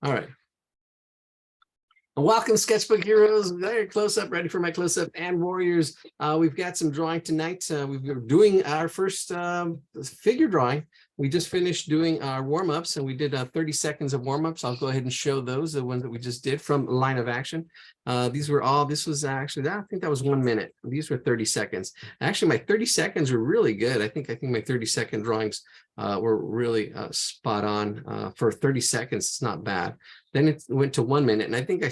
All right. Welcome, Sketchbook Heroes. There, close up, ready for my close up and warriors. We've got some drawing tonight. We're doing our first figure drawing. We just finished doing our warm-ups, and we did 30 seconds of warm-ups. I'll go ahead and show those, the ones that we just did from Line of Action. These were all, this was actually, I think that was 1 minute. These were 30 seconds. Actually, my 30 seconds were really good. I think my 30-second drawings were really spot on. For 30 seconds, it's not bad. Then it went to 1 minute, and I think I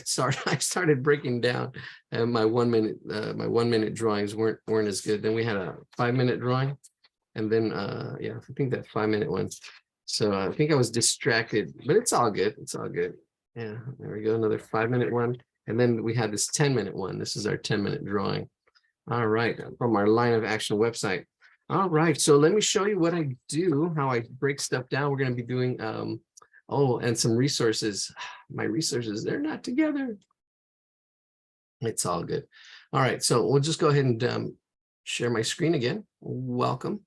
started breaking down, and my 1 minute drawings weren't as good. Then we had a 5-minute drawing, and then yeah, I think that 5-minute one. So I think I was distracted, but it's all good. It's all good. Yeah, there we go. Another 5-minute one, and then we had this 10-minute one. This is our 10-minute drawing. All right, from our Line of Action website. All right, so let me show you what I do, how I break stuff down. We're going to be doing oh, and some resources. My resources, they're not together. It's all good. All right, so we'll just go ahead and share my screen again. Welcome.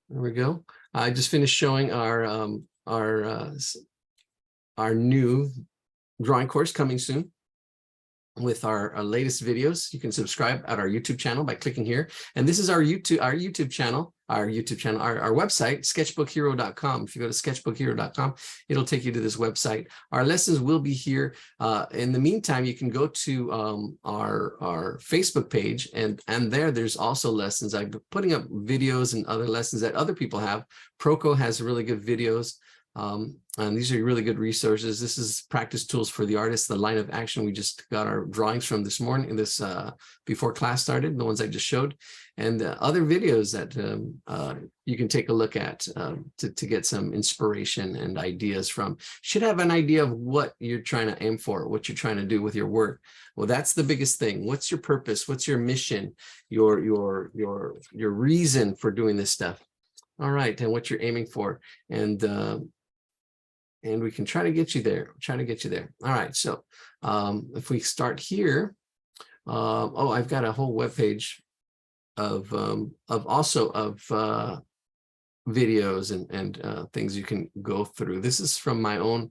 There we go. I just finished showing our new drawing course coming soon with our latest videos. You can subscribe at our YouTube channel by clicking here. And this is our YouTube channel, our website, sketchbookhero.com. If you go to sketchbookhero.com, it'll take you to this website. Our lessons will be here. In the meantime, you can go to our Facebook page, and there's also lessons. I'm putting up videos and other lessons that other people have. Proco has really good videos. And these are really good resources. This is practice tools for the artist, the Line of Action. We just got our drawings from this morning, before class started, the ones I just showed, and other videos that you can take a look at to get some inspiration and ideas from. Should have an idea of what you're trying to aim for, what you're trying to do with your work. Well, that's the biggest thing. What's your purpose? What's your mission? Your reason for doing this stuff? All right, and what you're aiming for, and we can try to get you there. All right, so if we start here, oh, I've got a whole web page of videos and things you can go through. This is from my own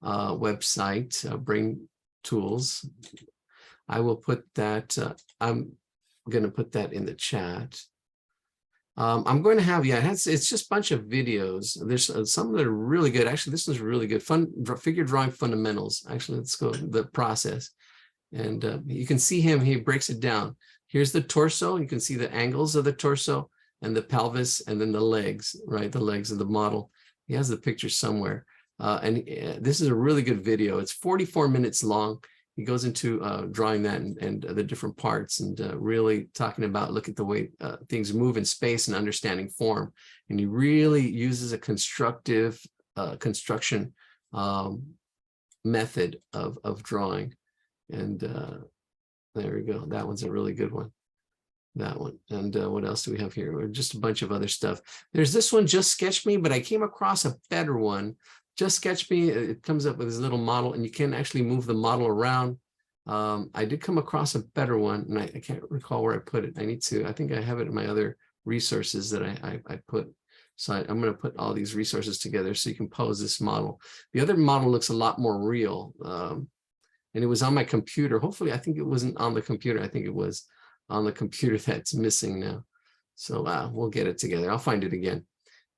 website, Brain Tools. I will put that. I'm going to put that in the chat. I'm going to have, yeah, it's just a bunch of videos. There's some that are really good. Actually, this one's really good. Figure drawing fundamentals. Actually, let's go the process. And you can see him, he breaks it down. Here's the torso. You can see the angles of the torso and the pelvis, and then the legs, right? The legs of the model. He has the picture somewhere. And this is a really good video. It's 44 minutes long. He goes into drawing that and the different parts, and really talking about, look at the way things move in space and understanding form. And he really uses a constructive construction method of drawing. And there we go. That one's a really good one. That one. And what else do we have here? Just a bunch of other stuff. There's this one, Just Sketch Me, but I came across a better one. Just Sketch Me, it comes up with this little model, and you can actually move the model around. I did come across a better one, and I can't recall where I put it. I think I have it in my other resources that I put. So I'm going to put all these resources together so you can pose this model. The other model looks a lot more real, and it was on my computer. Hopefully, I think it wasn't on the computer. I think it was on the computer that's missing now. So we'll get it together. I'll find it again.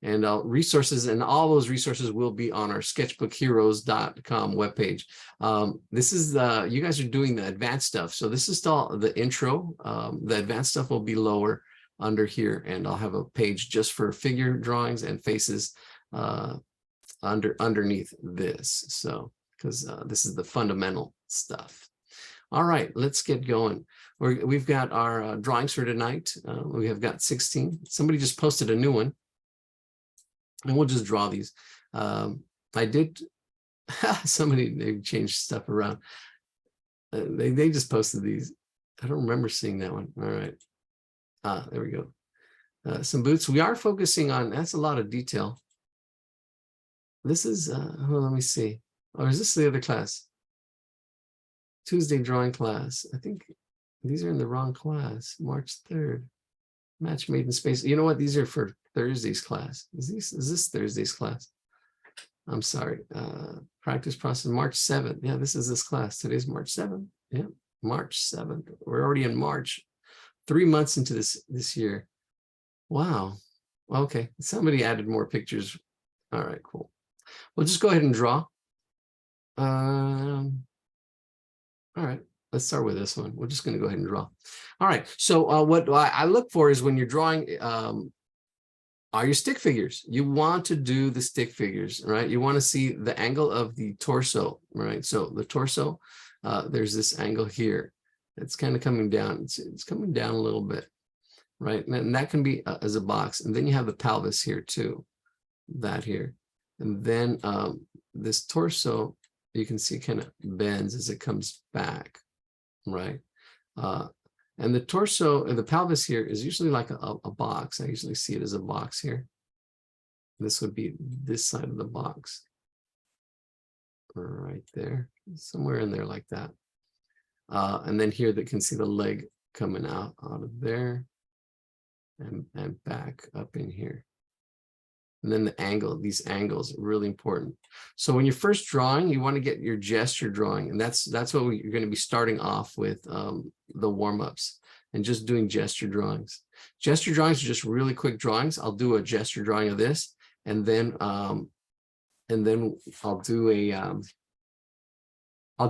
And resources, and all those resources will be on our sketchbookheroes.com webpage. This is you guys are doing the advanced stuff. So this is still the intro. The advanced stuff will be lower under here, and I'll have a page just for figure drawings and faces underneath this. So because this is the fundamental stuff. All right, let's get going. We've got our drawings for tonight. We have got 16. Somebody just posted a new one. And we'll just draw these. I did, they changed stuff around. They just posted these. I don't remember seeing that one. All right. There we go. Some boots. We are focusing on, that's a lot of detail. This is, let me see. Or is this the other class? Tuesday drawing class. I think these are in the wrong class. March 3rd. Match made in space. You know what? These are for Thursday's class. Is this Thursday's class? I'm sorry, practice process, March 7th. Yeah, this is this class. Today's March 7th. Yeah, March 7th. We're already in March, 3 months into this year. Wow. Okay, somebody added more pictures. All right, cool. We'll just go ahead and draw. All right, let's start with this one. We're just going to go ahead and draw. All right, so what I look for is when you're drawing are your stick figures. You want to do the stick figures, right? You want to see the angle of the torso, right? So the torso, there's this angle here. It's kind of coming down. It's coming down a little bit, right? And that can be as a box. And then you have the pelvis here too, that here. And then this torso, you can see kind of bends as it comes back, right? And the torso, the pelvis here is usually like a box. I usually see it as a box here. This would be this side of the box. Right there, somewhere in there like that. And then here they can see the leg coming out of there and back up in here. And then the angle, these angles are really important. So when you're first drawing, you want to get your gesture drawing. And that's what you're going to be starting off with the warm-ups and just doing gesture drawings. Gesture drawings are just really quick drawings. I'll do a gesture drawing of this, and then I'll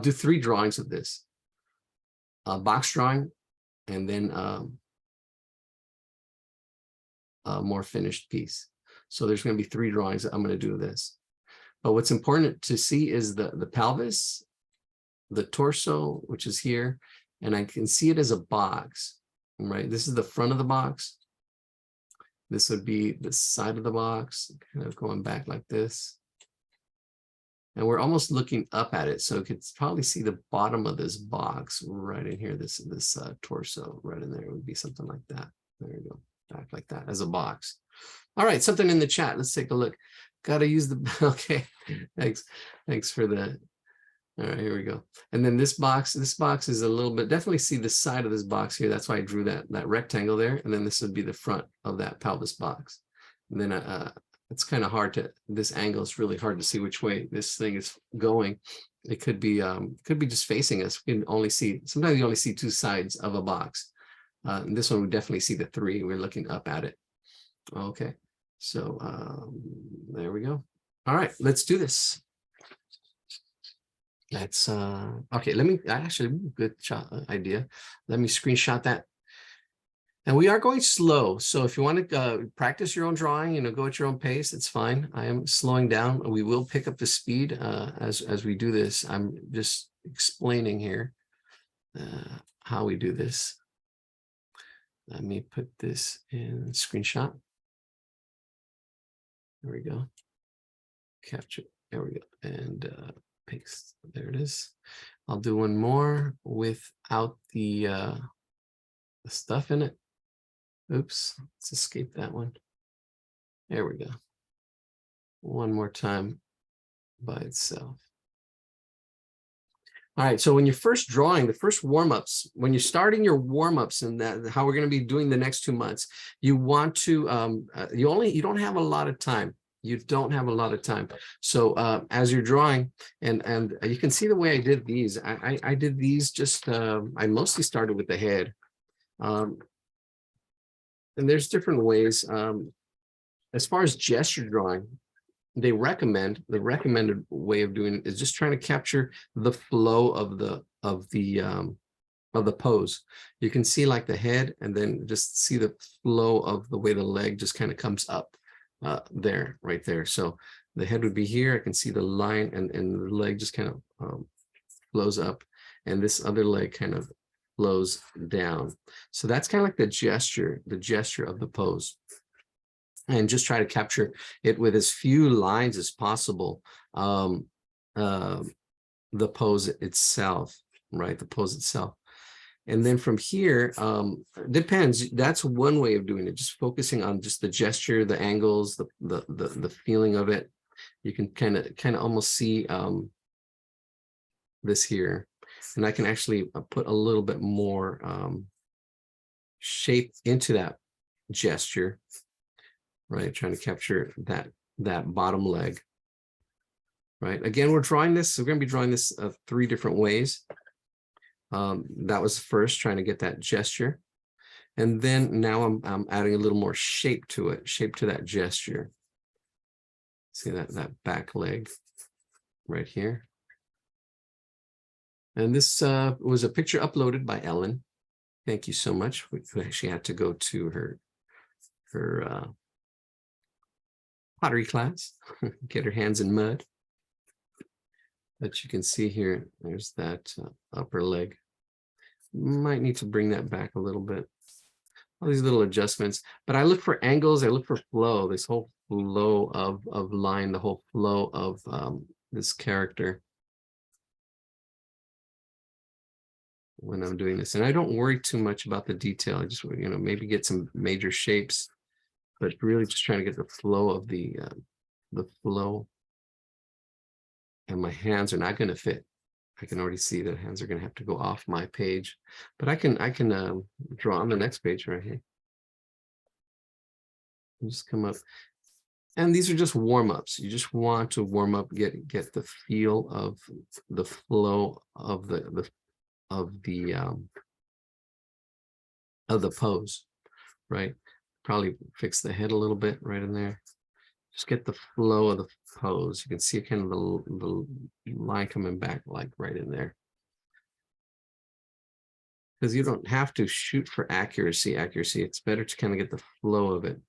do 3 drawings of this. A box drawing, and then a more finished piece. So there's going to be 3 drawings that I'm going to do this. But what's important to see is the pelvis, the torso, which is here, and I can see it as a box, right? This is the front of the box. This would be the side of the box, kind of going back like this. And we're almost looking up at it, so you could probably see the bottom of this box right in here. This torso right in there. It would be something like that. There you go, back like that as a box. All right, something in the chat. Let's take a look. Got to use the, okay, thanks for the, all right, here we go. And then this box is a little bit, definitely see the side of this box here. That's why I drew that rectangle there. And then this would be the front of that pelvis box. And then it's kind of hard to, this angle is really hard to see which way this thing is going. It could be just facing us. We can only see, sometimes you only see 2 sides of a box. And this one, we definitely see the 3. We're looking up at it. Okay, so there we go. All right, let's do this. That's okay. Let me actually, good idea. Let me screenshot that. And we are going slow, so if you want to practice your own drawing, go at your own pace, it's fine. I am slowing down. We will pick up the speed as we do this. I'm just explaining here how we do this. Let me put this in screenshot. There we go. Capture. There we go. And paste. There it is. I'll do one more without the stuff in it. Oops. Let's escape that one. There we go. One more time by itself. All right, so when you're first drawing, the first warm-ups, when you're starting your warm-ups and that how we're going to be doing the next 2 months, you want to you don't have a lot of time. You don't have a lot of time. So as you're drawing, and you can see the way I did these. I did these just I mostly started with the head, and there's different ways. As far as gesture drawing, the recommended way of doing it is just trying to capture the flow of the pose. You can see like the head, and then just see the flow of the way the leg just kind of comes up there, right there. So the head would be here. I can see the line, and the leg just kind of flows up, and this other leg kind of flows down. So that's kind of like the gesture of the pose. And just try to capture it with as few lines as possible. The pose itself, right? The pose itself. And then from here, depends. That's one way of doing it. Just focusing on just the gesture, the angles, the feeling of it. You can kind of almost see this here, and I can actually put a little bit more shape into that gesture. Right, trying to capture that bottom leg. right? Again, we're going to be drawing this 3 different ways. That was first, trying to get that gesture. And then now I'm adding a little more shape to it, shape to that gesture. See that back leg right here. And this was a picture uploaded by Ellen. Thank you so much. She had to go to her pottery class, get her hands in mud. But you can see here, there's that upper leg. Might need to bring that back a little bit. All these little adjustments, but I look for angles, I look for flow, this whole flow of line, the whole flow of this character when I'm doing this. And I don't worry too much about the detail. I just, maybe get some major shapes, but really just trying to get the flow of the flow. And my hands are not going to fit. I can already see that hands are going to have to go off my page, but I can draw on the next page right here. Just come up, and these are just warm-ups. You just want to warm up, get the feel of the flow of the pose, right? Probably fix the head a little bit right in there. Just get the flow of the pose. You can see kind of the line coming back like right in there. Because you don't have to shoot for accuracy. It's better to kind of get the flow of it.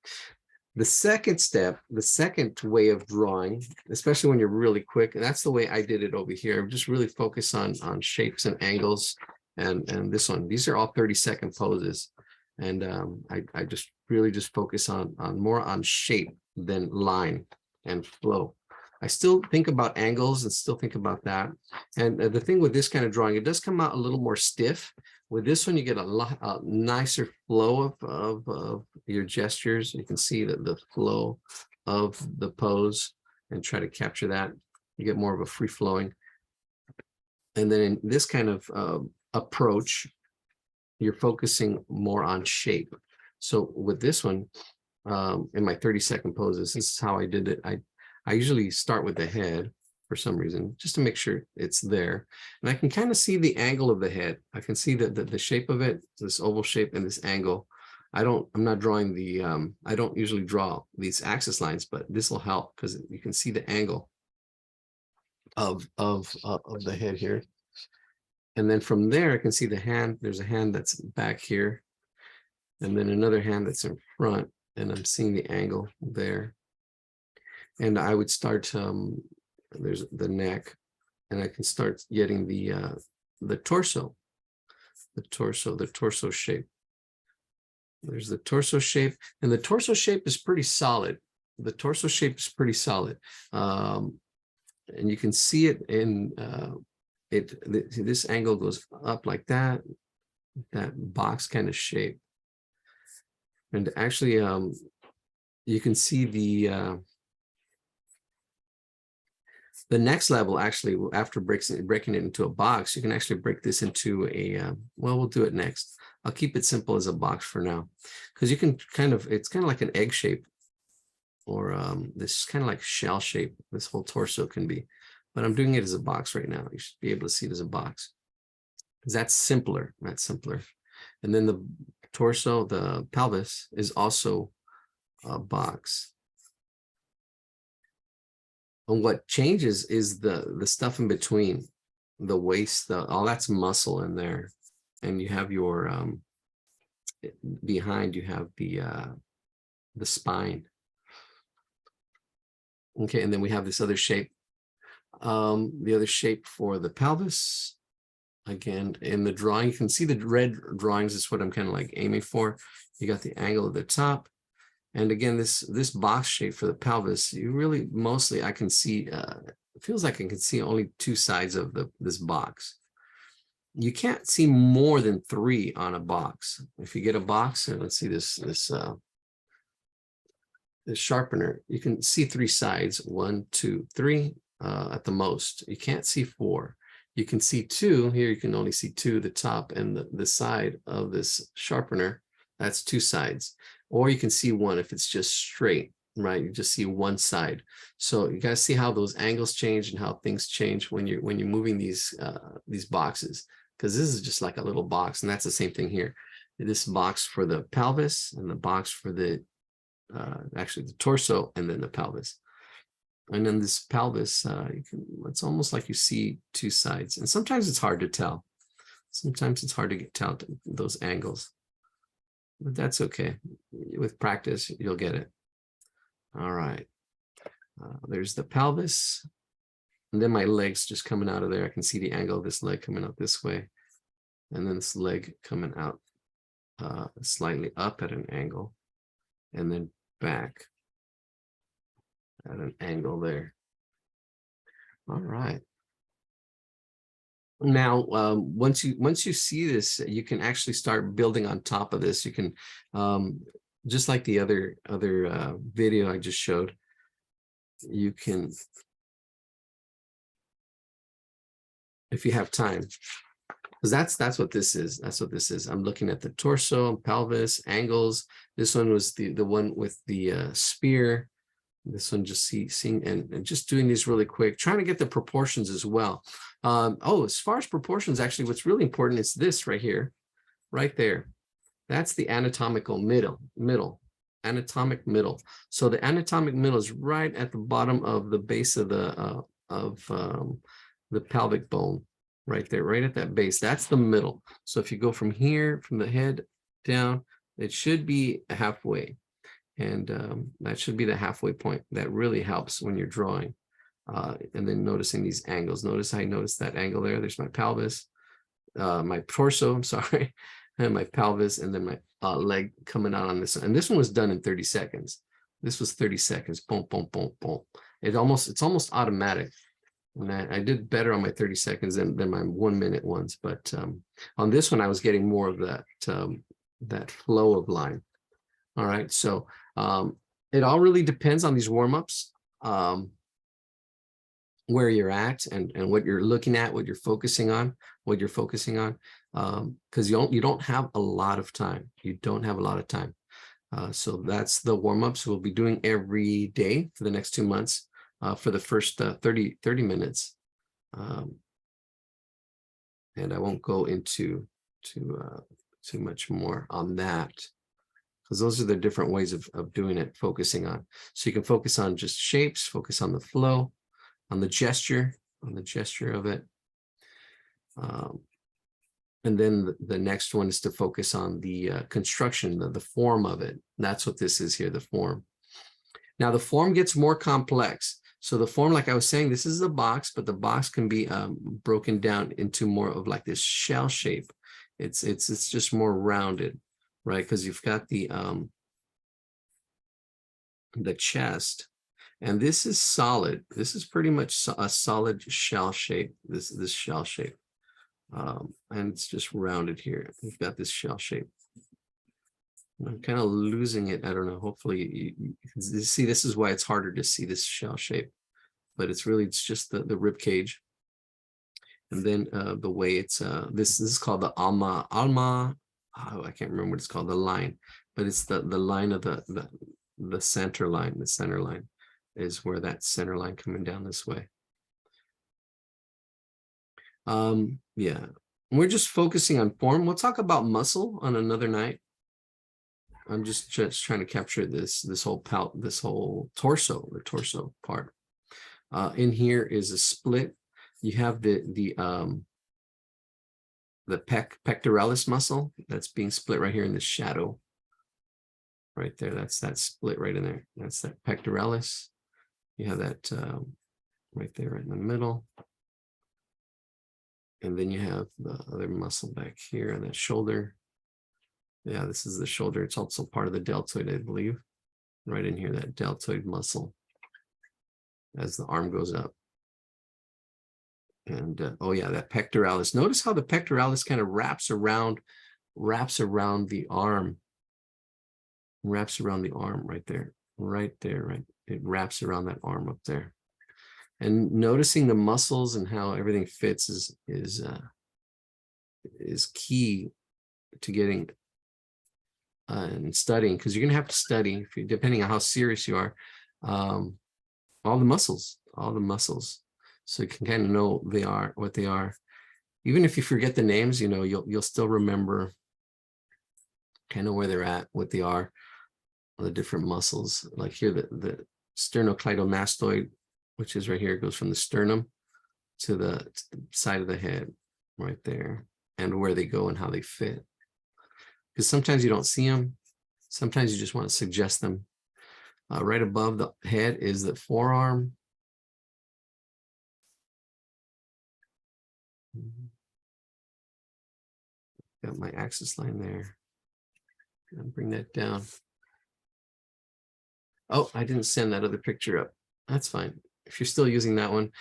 The second step, the second way of drawing, especially when you're really quick, and that's the way I did it over here. Just really focus on shapes and angles. And this one, these are all 30-second poses. And I just really just focus on more on shape than line and flow. I still think about angles and still think about that. And the thing with this kind of drawing, it does come out a little more stiff. With this one, you get a nicer flow of your gestures. You can see the flow of the pose and try to capture that. You get more of a free flowing. And then in this kind of approach, you're focusing more on shape. So with this one, in my 30-second poses, this is how I did it. I usually start with the head for some reason, just to make sure it's there. And I can kind of see the angle of the head. I can see the shape of it, this oval shape and this angle. I'm not drawing I don't usually draw these axis lines, but this will help because you can see the angle of the head here. And then from there, I can see the hand. There's a hand that's back here, and then another hand that's in front, and I'm seeing the angle there. And I would start, there's the neck, and I can start getting the torso shape. There's the torso shape, and the torso shape is pretty solid. And you can see it in this angle goes up like that box kind of shape. And actually, you can see the next level, actually, after breaking it into a box, you can actually break this into a, well, we'll do it next. I'll keep it simple as a box for now, because you can it's kind of like an egg shape, or this kind of like shell shape. This whole torso can be, but I'm doing it as a box right now. You should be able to see it as a box, because that's simpler. And then the torso, the pelvis, is also a box. And what changes is the stuff in between, the waist, all that's muscle in there. And you have your behind, you have the spine. Okay, and then we have this other shape. The other shape for the pelvis. Again, in the drawing, you can see the red drawings is what I'm kind of like aiming for. You got the angle of the top. And again, this box shape for the pelvis, you really mostly, I can see, it feels like I can see only 2 sides of this box. You can't see more than 3 on a box. If you get a box, and let's see this sharpener, you can see 3 sides, 1, 2, 3 at the most. You can't see 4. You can see 2 here. You can only see 2, the top and the side of this sharpener. That's 2 sides. Or you can see 1 if it's just straight. right? You just see one side. So you guys see how those angles change and how things change when you're moving these boxes, because this is just like a little box, and that's the same thing here. This box for the pelvis and the box for the actually the torso, and then the pelvis. And then this pelvis, it's almost like you see two sides, and sometimes it's hard to tell. Sometimes it's hard to tell those angles, but that's okay. With practice, you'll get it. All right. There's the pelvis, and then my legs just coming out of there. I can see the angle of this leg coming out this way, and then this leg coming out slightly up at an angle, and then back at an angle there. All right. Now, once you see this, you can actually start building on top of this. You can, just like the other video I just showed, you can, if you have time, because that's what this is. That's what this is. I'm looking at the torso, pelvis, angles. This one was the one with the spear. This one just seeing and just doing these really quick, trying to get the proportions as well. Oh, as far as proportions, actually, what's really important is this right here, right there. That's the anatomical middle, anatomic middle. So the anatomic middle is right at the bottom of the base of the pelvic bone, right there, right at that base. That's the middle. So if you go from here, from the head down, it should be halfway. And that should be the halfway point. That really helps when you're drawing. And then noticing these angles. Notice I noticed that angle there. There's my pelvis, my torso, I'm sorry, and my pelvis, and then my leg coming out on this one. And this one was done in 30 seconds. This was 30 seconds. Boom, boom, boom, boom. It's almost automatic. And I did better on my 30 seconds than my 1 minute ones. But on this one, I was getting more of that flow of line. All right, so it all really depends on these warm-ups, where you're at and what you're looking at, what you're focusing on, because you don't have a lot of time. You don't have a lot of time. So that's the warm-ups we'll be doing every day for the next 2 months, for the first 30 minutes. And I won't go into too much more on that, because those are the different ways of doing it, focusing on. So you can focus on just shapes, focus on the flow, on the gesture of it. And then the next one is to focus on the construction, the form of it. That's what this is here, the form. Now the form gets more complex. So the form, like I was saying, this is the box, but the box can be broken down into more of like this shell shape. It's just more rounded, right? Because you've got the chest, and this is solid. This is pretty much a solid shell shape. This shell shape, and it's just rounded here. You've got this shell shape. I'm kind of losing it. I don't know. Hopefully you can see. This is why it's harder to see this shell shape, but it's just the rib cage. And then the way it's this is called the alma. Oh, I can't remember what it's called, the line, but it's the line of the center line. The center line is where that center line coming down this way. Yeah, we're just focusing on form. We'll talk about muscle on another night. I'm just trying to capture this whole torso, the torso part. In here is a split. You have the pectoralis muscle that's being split right here in the shadow. Right there, that's that split right in there. That's that pectoralis. You have that right there in the middle. And then you have the other muscle back here on that shoulder. Yeah, this is the shoulder. It's also part of the deltoid, I believe. Right in here, that deltoid muscle as the arm goes up. And oh yeah, that pectoralis. Notice how the pectoralis kind of wraps around the arm. Wraps around the arm right there. Right. It wraps around that arm up there. And noticing the muscles and how everything fits is key to getting and studying, because you're going to have to study if you, depending on how serious you are, all the muscles, so you can kind of know what they are. Even if you forget the names, you know, you'll still remember kind of where they're at, what they are, the different muscles. Like here, the sternocleidomastoid, which is right here, it goes from the sternum to the side of the head right there, and where they go and how they fit. Because sometimes you don't see them. Sometimes you just want to suggest them. Right above the head is the forearm. Got my axis line there. I'll bring that down. Oh, I didn't send that other picture up. That's fine. If you're still using that one,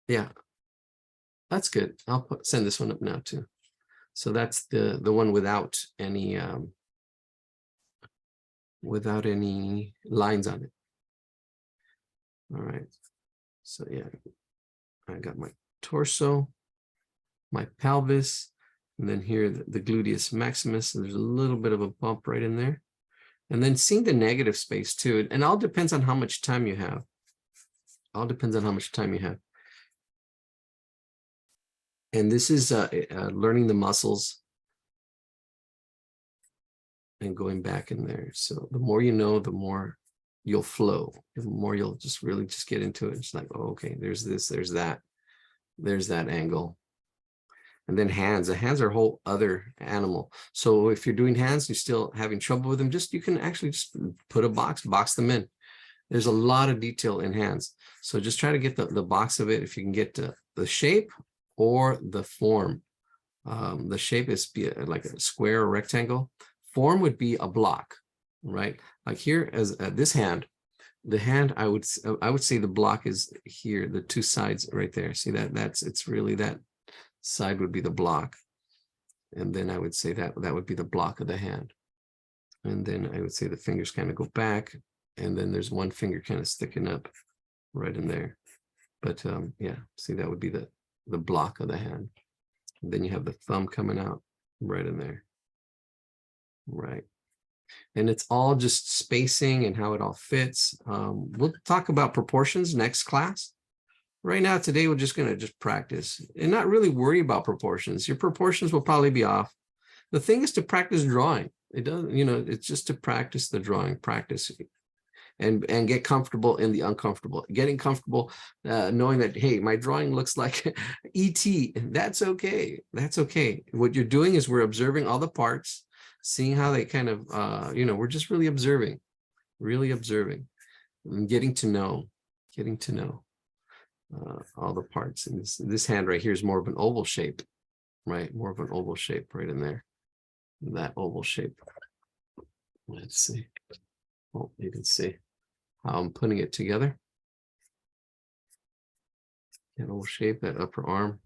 yeah, that's good. I'll send this one up now too. So that's the one without any lines on it. All right. So yeah, I got my torso, my pelvis, and then here the gluteus maximus. There's a little bit of a bump right in there. And then seeing the negative space too. And all depends on how much time you have. All depends on how much time you have. And this is learning the muscles and going back in there. So the more you know, the more you'll flow, the more you'll just really just get into it. It's like, oh, okay, there's this, there's that angle. And then hands, the hands are a whole other animal. So if you're doing hands, you're still having trouble with them, you can actually just put a box them in. There's a lot of detail in hands. So just try to get the box of it. If you can get the shape or the form. The shape is like a square or rectangle. Form would be a block, right? Like here, as this hand, the hand, I would say the block is here, the two sides right there. See that? It's really that side would be the block. And then I would say that would be the block of the hand. And then I would say the fingers kind of go back, and then there's one finger kind of sticking up right in there. But yeah, see, that would be the block of the hand. And then you have the thumb coming out right in there. Right. And it's all just spacing and how it all fits. We'll talk about proportions next class. Right now, today, we're just going to practice and not really worry about proportions. Your proportions will probably be off. The thing is to practice drawing. It doesn't, you know, it's just to practice the drawing, practice and get comfortable in the uncomfortable, getting comfortable, knowing that, hey, my drawing looks like E.T. That's okay. That's okay. What you're doing is we're observing all the parts, seeing how they kind of, you know, we're just really observing, and getting to know all the parts. And this hand right here is more of an oval shape, right? More of an oval shape right in there. That oval shape. Let's see. Oh, you can see how I'm putting it together. That oval shape, that upper arm,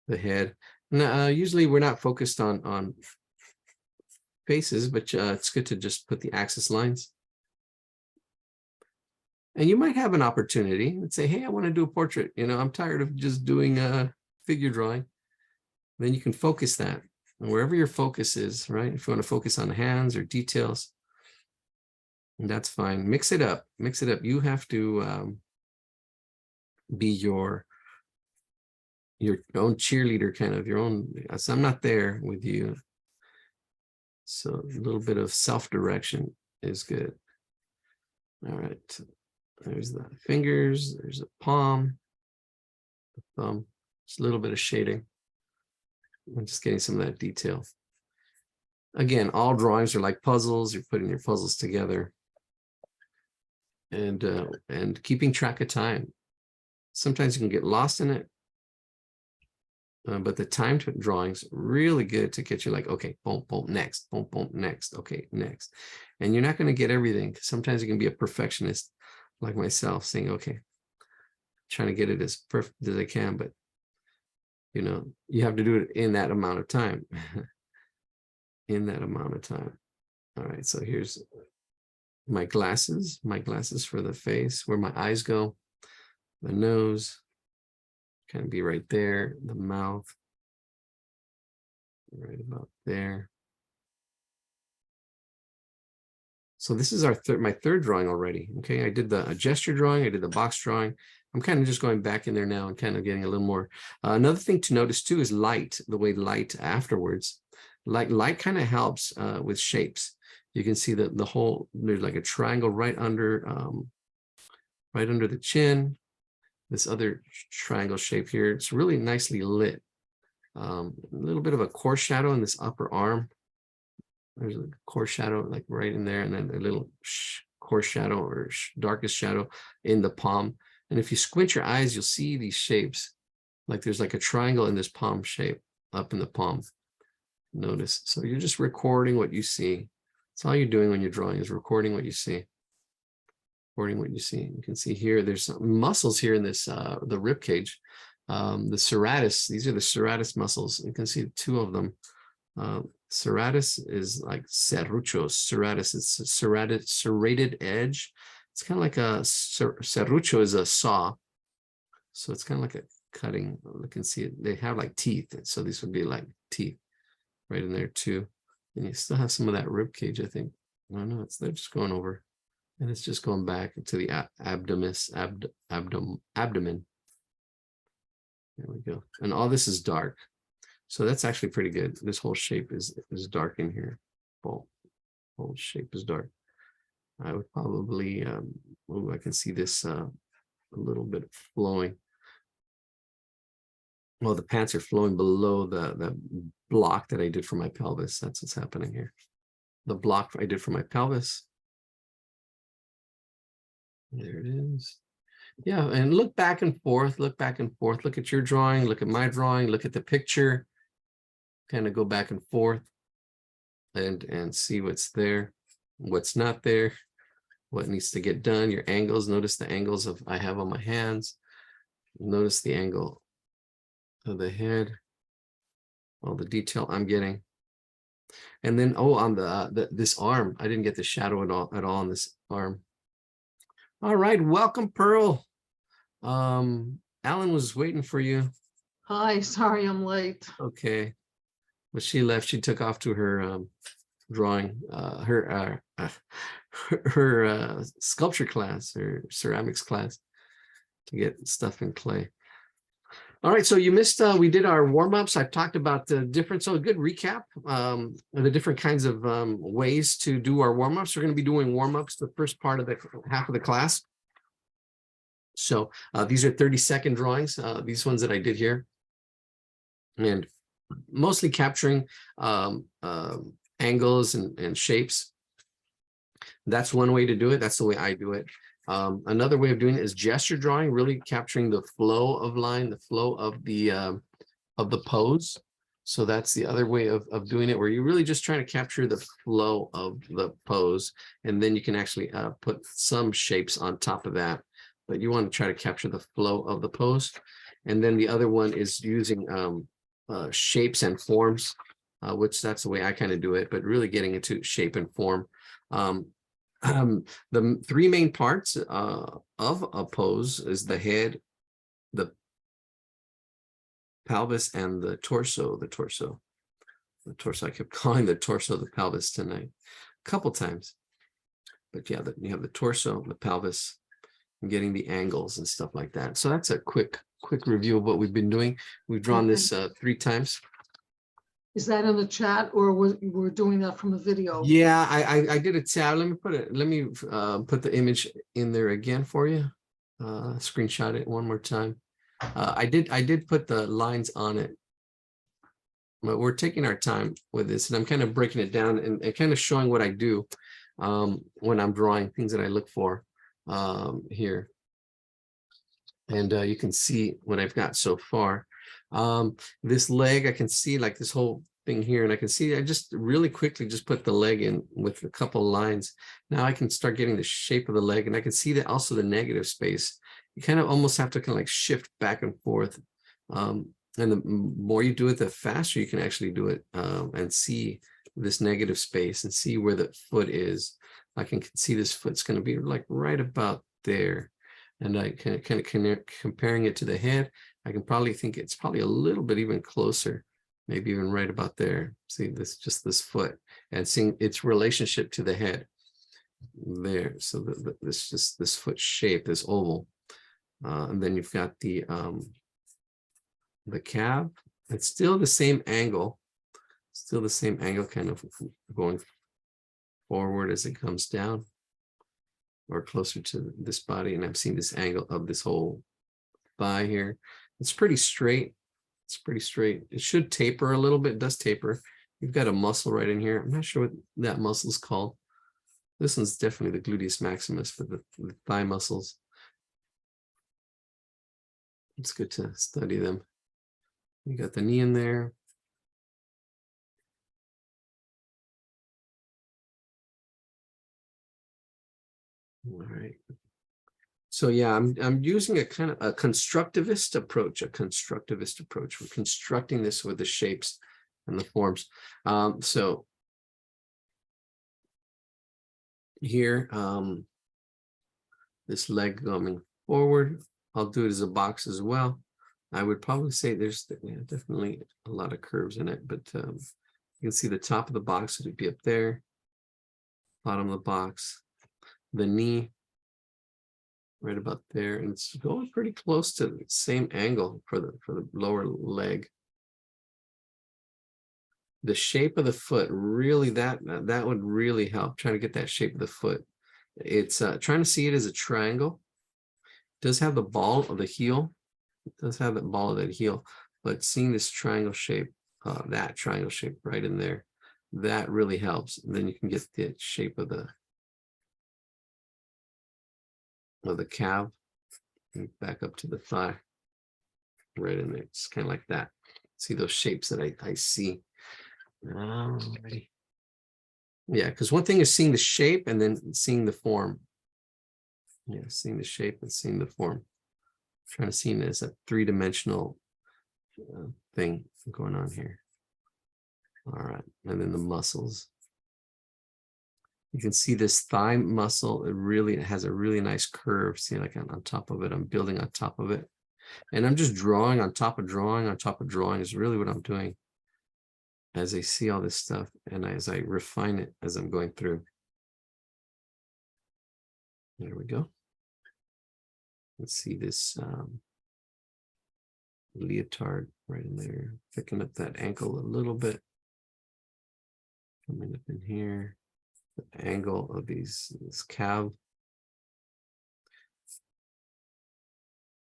the head. Now, usually we're not focused on faces, but it's good to just put the axis lines. And you might have an opportunity and say, hey, I want to do a portrait. You know, I'm tired of just doing a figure drawing. Then you can focus that. And wherever your focus is, right? If you want to focus on the hands or details, that's fine. Mix it up. Mix it up. You have to be your own cheerleader, kind of your own. So I'm not there with you. So a little bit of self-direction is good. All right. There's the fingers. There's a palm, the thumb. Just a little bit of shading. I'm just getting some of that detail. Again, all drawings are like puzzles. You're putting your puzzles together. And keeping track of time. Sometimes you can get lost in it, but the timed drawings really good to get you like, okay, boom, boom, next, boom, boom, next, okay, next. And you're not going to get everything. Sometimes you can be a perfectionist like myself, saying, okay, trying to get it as perfect as I can, but you know, you have to do it in that amount of time. In that amount of time. All right, so here's my glasses for the face, where my eyes go, the nose, kind of be right there, the mouth, right about there. So this is my third drawing already. Okay, I did the gesture drawing, I did the box drawing. I'm kind of just going back in there now and kind of getting a little more. Another thing to notice too is light, the way light afterwards. Light kind of helps with shapes. You can see that there's like a triangle right under the chin. This other triangle shape here, it's really nicely lit. A little bit of a coarse shadow in this upper arm. There's a coarse shadow like right in there, and then a little coarse shadow or darkest shadow in the palm. And if you squint your eyes, you'll see these shapes. Like there's like a triangle in this palm shape up in the palm. Notice. So you're just recording what you see. That's all you're doing when you're drawing, is recording what you see. Recording what you see. You can see here, there's some muscles here in this, the rib cage. The serratus, these are the serratus muscles. You can see two of them. Serratus is like serrucho. Serratus, it's a serrated edge. It's kind of like a serrucho is a saw. So it's kind of like a cutting. You can see it. They have like teeth. So these would be like teeth right in there too. And you still have some of that rib cage, I think. I don't know. They're just going over, and it's just going back to the abdomen. There we go. And all this is dark. So that's actually pretty good. This whole shape is dark in here. Whole shape is dark. I would probably, I can see this a little bit flowing. Well, the pants are flowing below the block that I did for my pelvis. That's what's happening here. The block I did for my pelvis. There it is. Yeah, and look back and forth, look back and forth. Look at your drawing, look at my drawing, look at the picture. Kind of go back and forth and see what's there, what's not there, what needs to get done. Your angles, notice the angles I have on my hands. Notice the angle of the head, all the detail I'm getting. And then, on this arm, I didn't get the shadow at all on this arm. All right, welcome, Pearl. Alan was waiting for you. Hi, sorry I'm late. Okay. But she left. She took off to her drawing, her sculpture class, her ceramics class, to get stuff in clay. All right, so you missed, we did our warm-ups. I've talked about the different, so a good recap, the different kinds of ways to do our warm-ups. We're going to be doing warm-ups the first part of the half of the class. So these are 30-second drawings, these ones that I did here. And mostly capturing angles and shapes. That's one way to do it. That's the way I do it. Another way of doing it is gesture drawing, really capturing the flow of line, the flow of the pose. So that's the other way of doing it, where you're really just trying to capture the flow of the pose, and then you can actually put some shapes on top of that. But you want to try to capture the flow of the pose. And then the other one is using shapes and forms, which that's the way I kind of do it, but really getting into shape and form. The three main parts of a pose is the head, the pelvis, and the torso. The torso. I kept calling the torso the pelvis tonight a couple times. But yeah, you have the torso, the pelvis, and getting the angles and stuff like that. So that's a quick review of what we've been doing. We've drawn this 3 times. Is that in the chat, or we're doing that from a video? Yeah, I did a tab. Let me put the image in there again for you. Screenshot it one more time. I did put the lines on it. But we're taking our time with this, and I'm kind of breaking it down and kind of showing what I do when I'm drawing, things that I look for here. And you can see what I've got so far. This leg, I can see like this whole thing here, and I can see I just really quickly just put the leg in with a couple of lines. Now I can start getting the shape of the leg, and I can see that also the negative space. You kind of almost have to kind of like shift back and forth. And the more you do it, the faster you can actually do it, and see this negative space and see where the foot is. I can see this foot's going to be like right about there. And I kind of comparing it to the head, I can probably think it's probably a little bit even closer, maybe even right about there. See this, just this foot, and seeing its relationship to the head. there. So this foot shape, this oval. And then you've got the calf. It's still the same angle, kind of going forward as it comes down or closer to this body. And I'm seeing this angle of this whole thigh here. It's pretty straight. It's pretty straight. It should taper a little bit. It does taper. You've got a muscle right in here. I'm not sure what that muscle is called. This one's definitely the gluteus maximus for the thigh muscles. It's good to study them. You got the knee in there. All right. So yeah, I'm using a kind of a constructivist approach. We're constructing this with the shapes and the forms. So here, this leg going forward, I'll do it as a box as well. I would probably say there's definitely a lot of curves in it, but you can see the top of the box would be up there, bottom of the box, the knee right about there, and it's going pretty close to the same angle for the lower leg. The shape of the foot, really, that would really help, trying to get that shape of the foot. It's trying to see it as a triangle. It does have the ball of the heel. It does have the ball of that heel, but seeing this triangle shape, that triangle shape right in there, that really helps. And then you can get the shape of the calf and back up to the thigh, right in there. It's kind of like that. See those shapes that I see. Alrighty. Yeah, because one thing is seeing the shape and then seeing the form. Yeah, seeing the shape and seeing the form. I'm trying to see it as a three-dimensional thing going on here. All right, and then the muscles. You can see this thigh muscle. It has a really nice curve. See, like on top of it, I'm building on top of it. And I'm just drawing on top of drawing on top of drawing is really what I'm doing as I see all this stuff and as I refine it as I'm going through. There we go. Let's see this leotard right in there. Picking up that ankle a little bit. Coming up in here. The angle of this calf.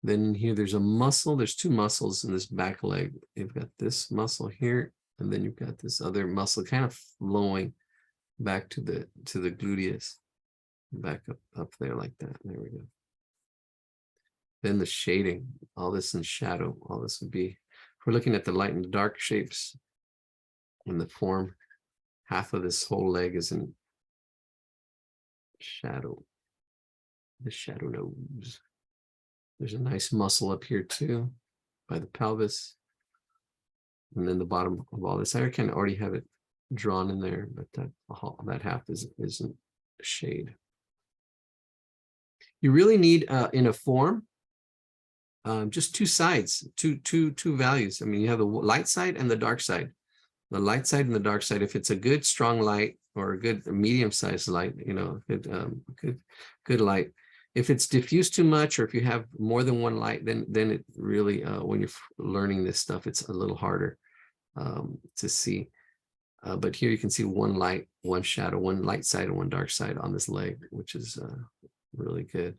Then here there's a muscle. There's two muscles in this back leg. You've got this muscle here, and then you've got this other muscle kind of flowing back to the gluteus. Back up there like that. There we go. Then the shading, all this in shadow, all this would be, if we're looking at the light and the dark shapes in the form, half of this whole leg is in shadow, the shadow nose. There's a nice muscle up here too, by the pelvis. And then the bottom of all this, I can already have it drawn in there, but that half isn't a shade. You really need, in a form, just two sides, two values. I mean, you have the light side and the dark side. The light side and the dark side, if it's a good strong light or a good medium-sized light, good light. If it's diffused too much, or if you have more than one light, then it really, when you're learning this stuff, it's a little harder to see. But here you can see one light, one shadow, one light side and one dark side on this leg, which is really good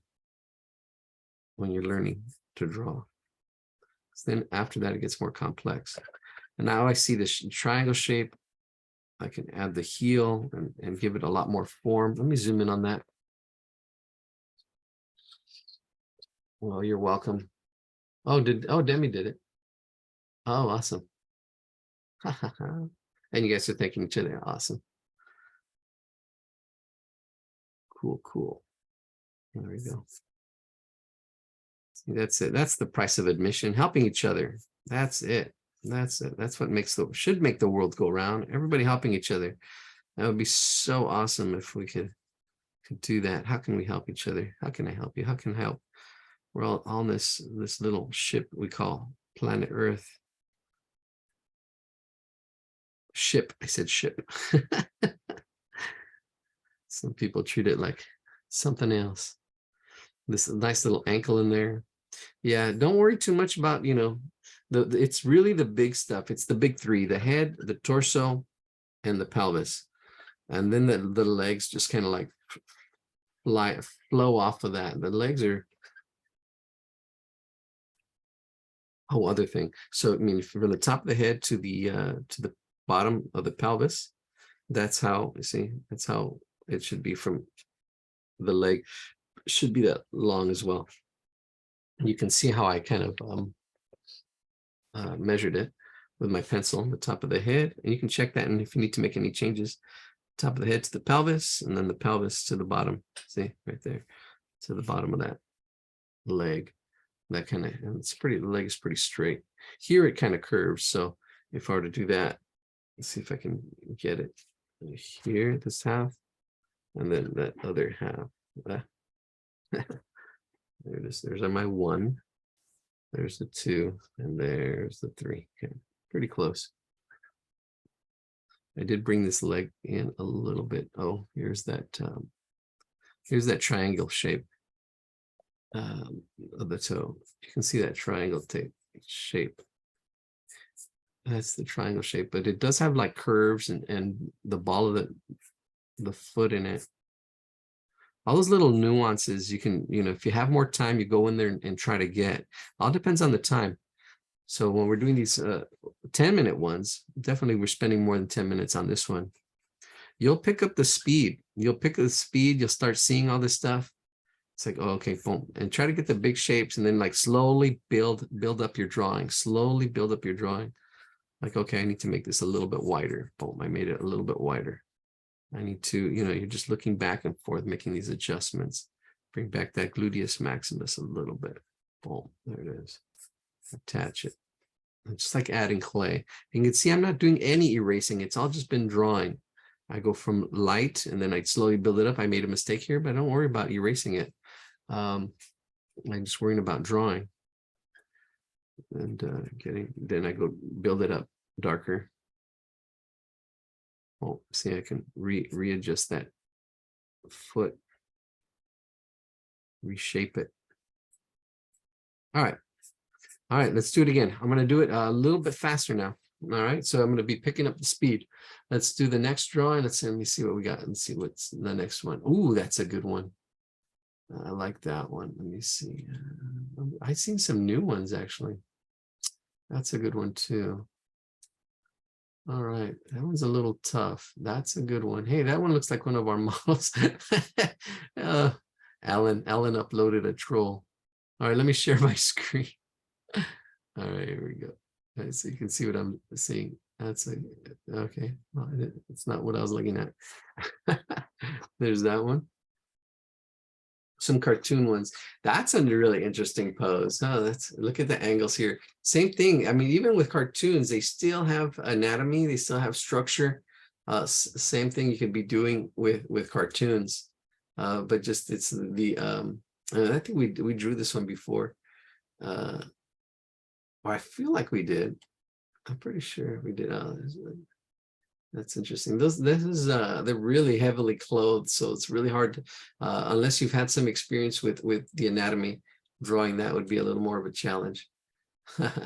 when you're learning to draw. So then after that, it gets more complex. And now I see this triangle shape. I can add the heel and give it a lot more form. Let me zoom in on that. Well, you're welcome. Oh, Demi did it. Oh, awesome. And you guys are thanking each other. Awesome. Cool. There we go. See, that's it. That's the price of admission. Helping each other. That's it. That's it. That's what should make the world go round. Everybody helping each other. That would be so awesome if we could do that. How can we help each other? How can I help you? How can I help? We're all on this little ship we call planet Earth. Ship. I said ship. Some people treat it like something else. This nice little ankle in there. Yeah, don't worry too much about, it's really the big stuff. It's the big three: the head, the torso, and the pelvis. And then the legs just kind of like flow off of that. The legs are a whole other thing. So I mean, from the top of the head to the bottom of the pelvis, that's how, you see, that's how it should be. From the leg should be that long as well. You can see how I kind of measured it with my pencil on the top of the head, and you can check that. And if you need to make any changes, top of the head to the pelvis, and then the pelvis to the bottom. See right there, to the bottom of that leg. That kind of, and it's pretty, the leg is pretty straight. Here it kind of curves. So if I were to do that, let's see if I can get it here, this half, and then that other half. There it is. There's my 1. There's the 2, and there's the 3. Okay, pretty close. I did bring this leg in a little bit. Oh, here's that triangle shape of the toe. You can see that triangle shape. That's the triangle shape, but it does have like curves and the ball of the foot in it. All those little nuances you can, if you have more time, you go in there and try to get. All depends on the time. So when we're doing these 10-minute ones, definitely we're spending more than 10 minutes on this one. You'll pick up the speed. You'll pick up the speed. You'll start seeing all this stuff. It's like, oh, okay, boom. And try to get the big shapes, and then like slowly build up your drawing. Slowly build up your drawing. Like, okay, I need to make this a little bit wider. Boom, I made it a little bit wider. I need to, you're just looking back and forth, making these adjustments. Bring back that gluteus maximus a little bit. Boom, there it is. Attach it. It's just like adding clay. You can see I'm not doing any erasing. It's all just been drawing. I go from light, and then I slowly build it up. I made a mistake here, but I don't worry about erasing it. I'm just worrying about drawing. And then I go build it up darker. Oh, see, I can readjust that foot, reshape it. All right, let's do it again. I'm going to do it a little bit faster now. All right, so I'm going to be picking up the speed. Let's do the next drawing. Let me see what we got and see what's the next one. Ooh, that's a good one. I like that one. Let me see. I've seen some new ones, actually. That's a good one, too. All right, that one's a little tough. That's a good one. Hey, that one looks like one of our models. Alan uploaded a troll. All right, let me share my screen. All right, here we go. All right, so you can see what I'm seeing. That's okay. Well, it's not what I was looking at. There's that one. Some cartoon ones. That's a really interesting pose. Oh, look at the angles here. Same thing. I mean, even with cartoons, they still have anatomy. They still have structure. Same thing you could be doing with cartoons. But just it's the I think we drew this one before. Or I feel like we did. I'm pretty sure we did. That's interesting. They're really heavily clothed, so it's really hard to, unless you've had some experience with the anatomy drawing. That would be a little more of a challenge.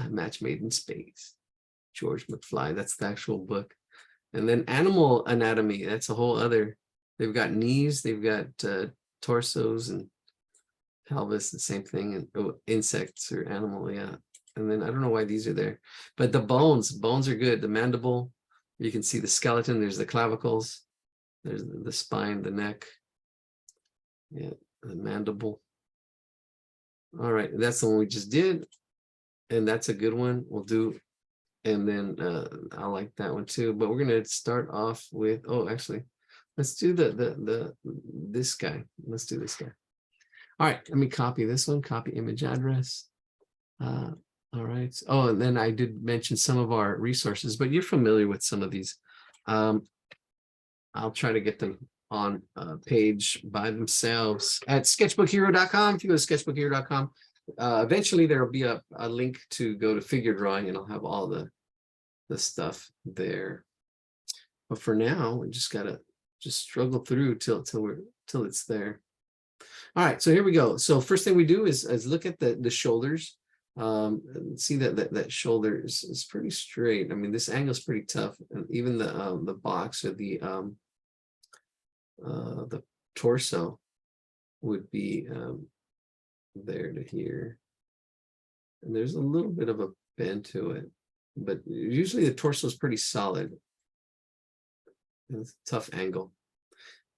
Match Made in Space, George McFly. That's the actual book. And then animal anatomy. That's a whole other. They've got knees. They've got torsos and pelvis. The same thing. And insects or animal. Yeah. And then I don't know why these are there, but the bones are good. The mandible. You can see the skeleton. There's the clavicles. There's the spine, the neck. Yeah, the mandible. All right, that's the one we just did. And that's a good one. We'll do. And then I like that one too. But we're going to start off with, oh, actually, let's do this guy. Let's do this guy. All right, let me copy this one. Copy image address. All right. Oh, and then I did mention some of our resources, but you're familiar with some of these. I'll try to get them on a page by themselves at sketchbookhero.com. If you go to sketchbookhero.com, eventually there will be a link to go to figure drawing, and I'll have all the stuff there. But for now, we just got to just struggle through till it's there. All right, so here we go. So first thing we do is look at the shoulders. And see that shoulder is pretty straight. I mean, this angle is pretty tough, and even the box or the torso would be there to here, and there's a little bit of a bend to it, but usually the torso is pretty solid. It's a tough angle,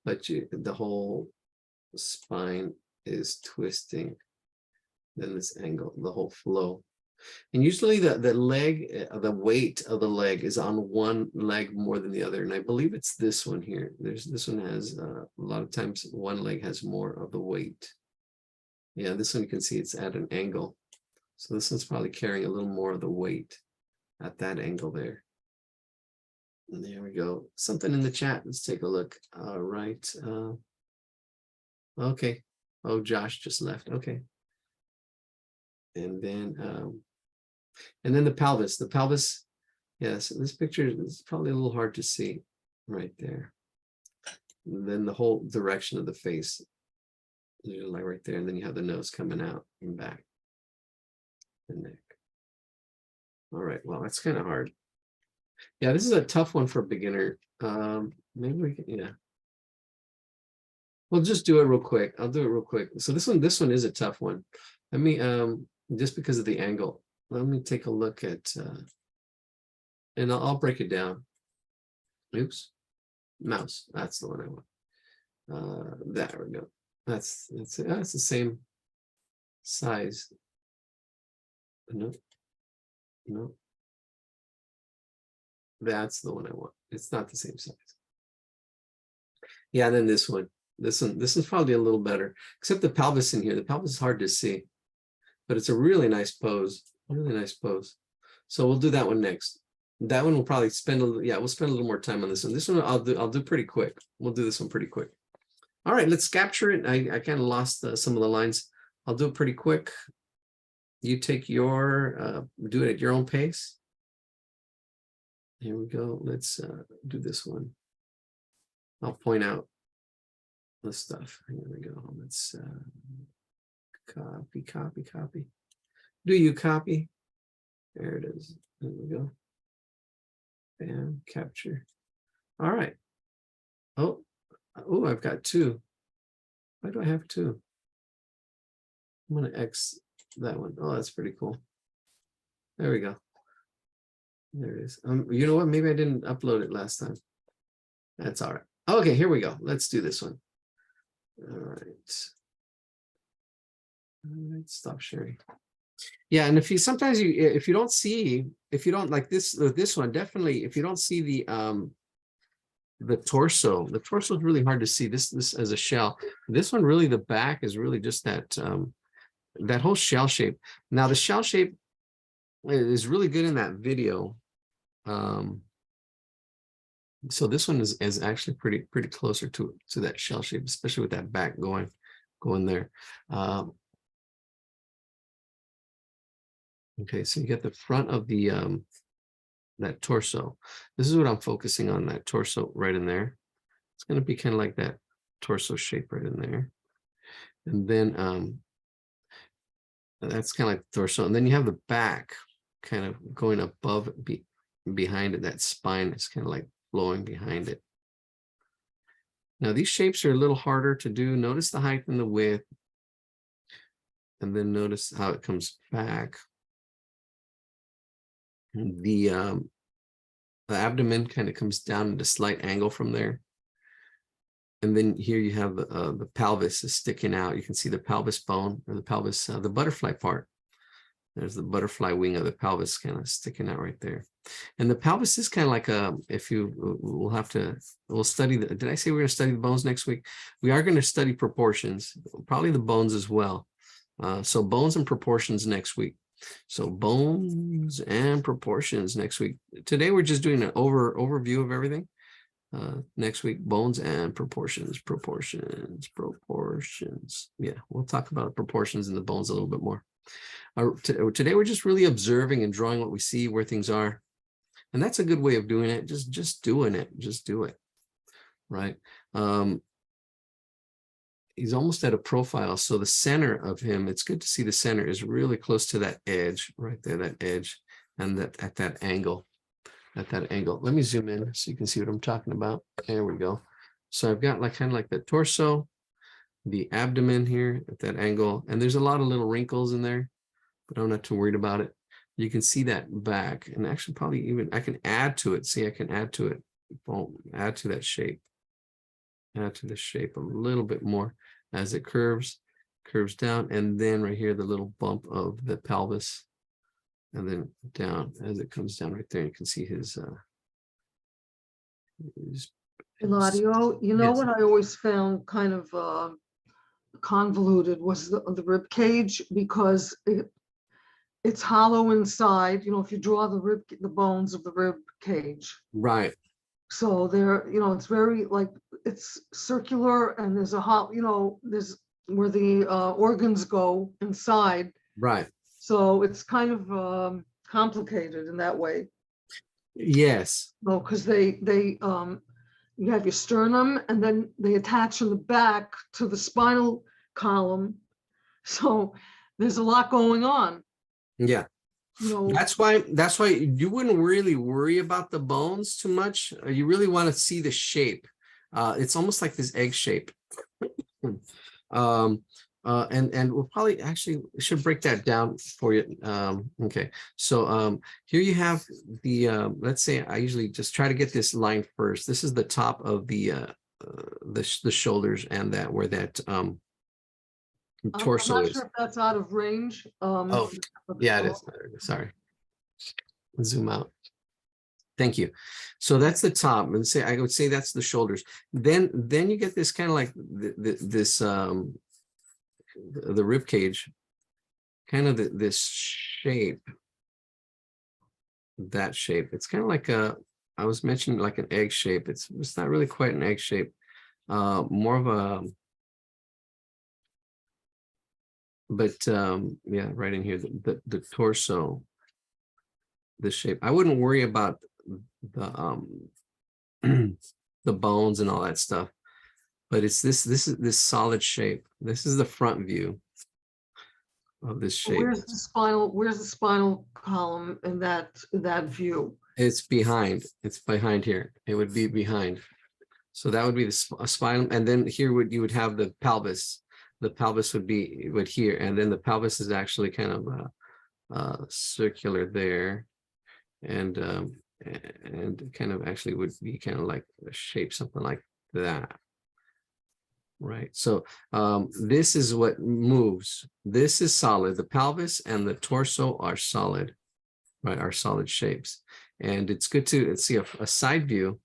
but the whole spine is twisting. Then this angle, the whole flow. And usually the leg, the weight of the leg is on one leg more than the other. And I believe it's this one here. This one has a lot of times one leg has more of the weight. Yeah, this one you can see it's at an angle. So this one's probably carrying a little more of the weight at that angle there. And there we go. Something in the chat. Let's take a look. All right. Okay. Oh, Josh just left. Okay. And then the pelvis. The pelvis, yes, this picture is probably a little hard to see right there. And then the whole direction of the face, like right there, and then you have the nose coming out and back, the neck. All right, well, that's kind of hard. Yeah, this is a tough one for a beginner. Maybe we can, yeah. We'll just do it real quick. I'll do it real quick. So this one is a tough one. Let me just because of the angle, let me take a look at and I'll break it down. Oops, mouse, that's the one I want. There we go. That's the same size. No, that's the one I want. It's not the same size. Yeah, then this one is probably a little better, except the pelvis in here. The pelvis is hard to see, but it's a really nice pose. Really nice pose. So we'll do that one next. That one will probably spend a little, yeah, we'll spend a little more time on this one. This one I'll do pretty quick. We'll do this one pretty quick. All right, let's capture it. I kind of lost some of the lines. I'll do it pretty quick. You take your, do it at your own pace. Here we go. Let's do this one. I'll point out the stuff. Here we go. Let's copy. Do you copy? There it is. There we go. Bam, capture. All right. Oh, I've got two. Why do I have two? I'm going to X that one. Oh, that's pretty cool. There we go. There it is. You know what? Maybe I didn't upload it last time. That's all right. Okay, here we go. Let's do this one. All right. Stop sharing. Yeah, and if you sometimes if you don't like this one, definitely if you don't see the torso is really hard to see. This as a shell. This one really, the back is really just that that whole shell shape. Now the shell shape is really good in that video. So this one is actually pretty closer to that shell shape, especially with that back going there. Okay, so you get the front of the that torso. This is what I'm focusing on, that torso right in there. It's going to be kind of like that torso shape right in there. And then that's kind of like the torso. And then you have the back kind of going above, behind it. That spine is kind of like flowing behind it. Now these shapes are a little harder to do. Notice the height and the width. And then notice how it comes back. The abdomen kind of comes down at a slight angle from there. And then here you have the pelvis is sticking out. You can see the pelvis bone, or the pelvis, the butterfly part. There's the butterfly wing of the pelvis kind of sticking out right there. And the pelvis is kind of like we'll study did I say we're going to study the bones next week? We are going to study proportions, probably the bones as well. So bones and proportions next week. So bones and proportions next week. Today we're just doing an overview of everything. Next week, bones and proportions. Yeah, we'll talk about proportions and the bones a little bit more. Today we're just really observing and drawing what we see, where things are, and that's a good way of doing it. Just doing it. Just do it. right? He's almost at a profile. So the center of him, it's good to see the center is really close to that edge right there, that edge, and that at that angle, Let me zoom in so you can see what I'm talking about. There we go. So I've got like kind of like the torso, the abdomen here at that angle, and there's a lot of little wrinkles in there, but I'm not too worried about it. You can see that back, and actually probably even I can add to it. See, I can add to it. Boom, add to that shape. Add to the shape a little bit more as it curves down, and then right here the little bump of the pelvis, and then down as it comes down right there. You can see his Eladio, you know yes. what I always found kind of convoluted was the rib cage, because it's hollow inside, you know, if you draw the bones of the rib cage. Right. So there, you know, it's very like, it's circular, and there's a hot, you know, there's where the organs go inside. Right. So it's kind of complicated in that way. Yes. No, because you have your sternum, and then they attach in the back to the spinal column. So there's a lot going on, Yeah. you know. That's why you wouldn't really worry about the bones too much. You really want to see the shape. It's almost like this egg shape. And we'll probably actually should break that down for you. Okay, so here you have the let's say I usually just try to get this line first. This is the top of the shoulders, and that where that torso I'm not is. sure if that's out of range. Oh, yeah, it is. Sorry. Zoom out. Thank you. So that's the top, and say I would say that's the shoulders. Then you get this kind of like this the rib cage, kind of this shape, that shape. It's kind of like I was mentioning like an egg shape. It's not really quite an egg shape. More of a, but yeah, right in here, the torso, the shape. I wouldn't worry about the the bones and all that stuff, but it's this is this solid shape. This is the front view of this shape. Where's the spinal column in that view? It's behind here. It would be behind. So that would be the spinal, and then here you would have the pelvis. The pelvis would be here, and then the pelvis is actually kind of circular there, and kind of actually would be kind of like a shape, something like that. Right. So this is what moves. This is solid. The pelvis and the torso are solid, right? Are solid shapes. And it's good to see a side view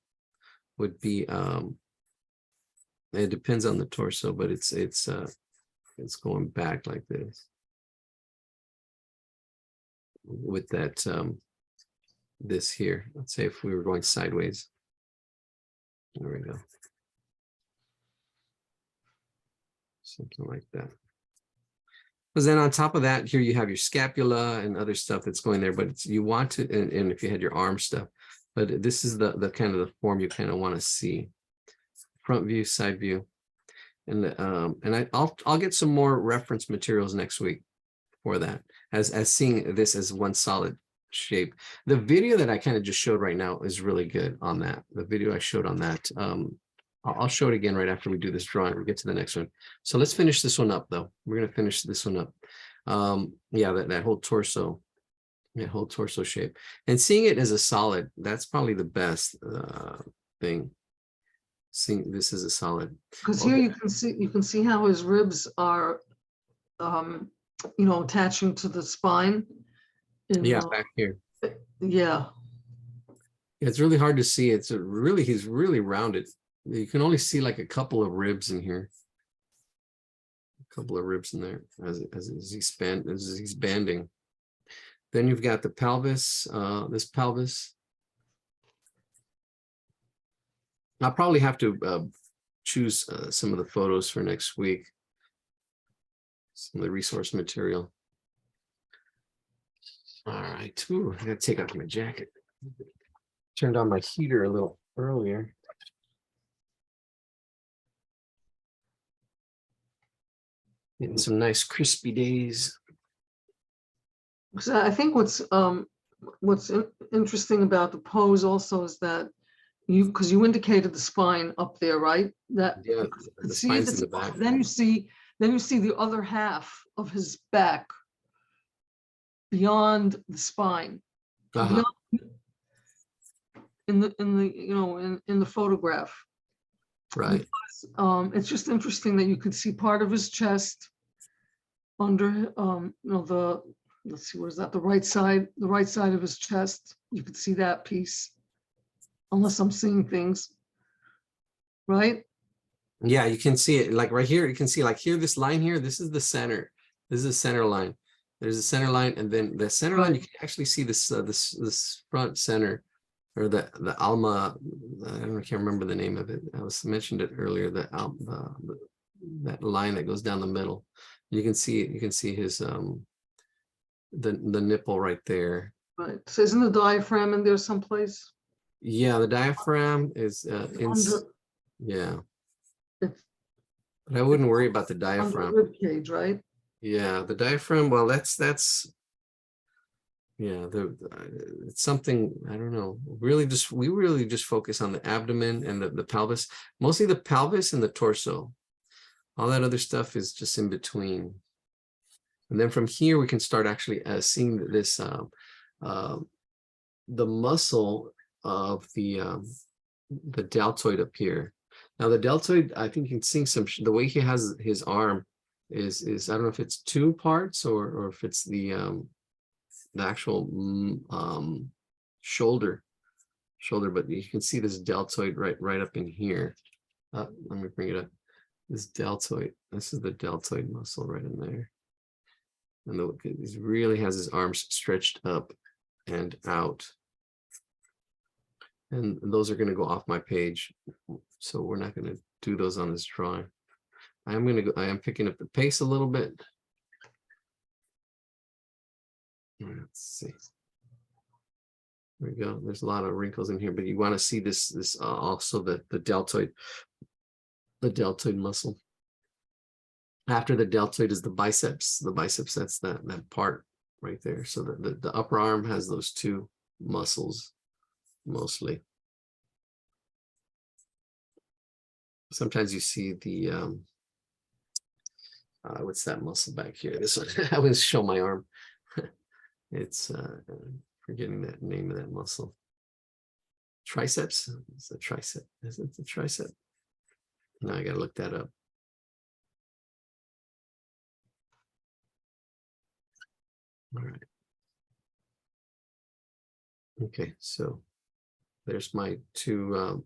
would be it depends on the torso, but it's going back like this with that this here. Let's say if we were going sideways. There we go. Something like that. Because then on top of that, here you have your scapula and other stuff that's going there, but it's, you want to, and if you had your arm stuff, but this is the kind of the form you kind of want to see. Front view, side view. And I'll get some more reference materials next week for that, as seeing this as one solid shape. The video that I kind of just showed right now is really good on that. The video I showed on that. I'll show it again right after we do this drawing. We'll get to the next one. So let's finish this one up, though. We're going to finish this one up. Yeah, that whole torso, shape, and seeing it as a solid, that's probably the best thing. Seeing this as a solid. Because here you can see how his ribs are, you know, attaching to the spine. Yeah, back here. Yeah. It's really hard to see. He's really rounded. You can only see like a couple of ribs in here. A couple of ribs in there as he's banding. Then you've got the pelvis, this pelvis. I'll probably have to choose some of the photos for next week. Some of the resource material. All right. Ooh, I gotta take off my jacket. Turned on my heater a little earlier. Getting some nice crispy days. So I think what's interesting about the pose also is that because you indicated the spine up there, right? That Yeah, you could the see spine's in his, the back. then you see the other half of his back beyond the spine, Uh-huh. beyond in the photograph. Right. It's just interesting that you could see part of his chest under let's see, what is that, the right side of his chest. You could see that piece, unless I'm seeing things right. Yeah, you can see it like right here. You can see like here, this line here, this is the center. This is the center line. There's a center line, and then the center line, you can actually see this this front center, or the Alma. I can't remember the name of it. I mentioned it earlier. That line that goes down the middle. You can see it. You can see his the nipple right there. Right. So isn't the diaphragm in there someplace? Yeah, the diaphragm is Under, yeah, it's but I wouldn't worry about the under the diaphragm. rib cage, right? Yeah, the diaphragm. Well, that's yeah. It's something I don't know. We really just focus on the abdomen and the pelvis, mostly the pelvis and the torso. All that other stuff is just in between. And then from here we can start actually seeing this the muscle of the deltoid up here. Now the deltoid, I think you can see the way he has his arm is I don't know if it's two parts or if it's the actual shoulder, but you can see this deltoid right up in here. Let me bring it up. This deltoid, this is the deltoid muscle right in there. And he really has his arms stretched up and out. And those are going to go off my page. So we're not going to do those on this drawing. I am picking up the pace a little bit. Let's see. There we go. There's a lot of wrinkles in here, but you want to see this also the deltoid muscle. After the deltoid is the biceps. The biceps, that's that part right there. So the upper arm has those two muscles mostly. Sometimes you see the what's that muscle back here? This one. I always show my arm. It's forgetting that name of that muscle. Triceps. It's a tricep. Isn't it the tricep? Now I gotta look that up. All right. Okay, so there's my two.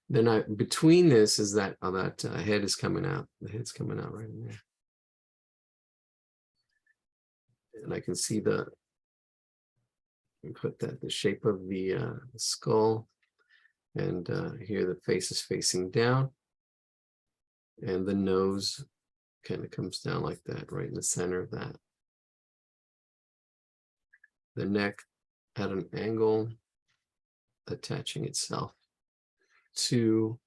Then between this is that head is coming out. The head's coming out right in there, and I can see the shape of the skull, and here the face is facing down, and the nose kind of comes down like that, right in the center of that. The neck at an angle, attaching itself to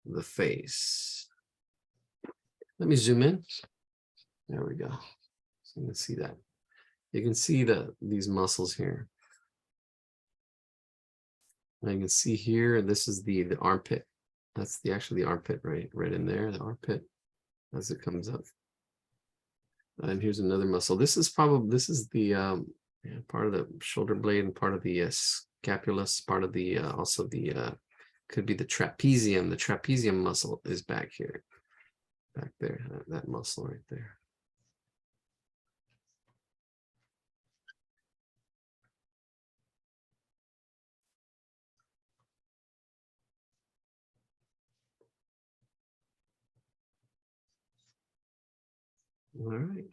the face. Let me zoom in. There we go. So you can see that. You can see these muscles here. And you can see here, this is the armpit. That's actually the armpit right in there, the armpit as it comes up. And here's another muscle. This is the part of the shoulder blade and part of the scapulus, part of the also the could be the trapezium. The trapezium muscle is back here, back there, that muscle right there. All right.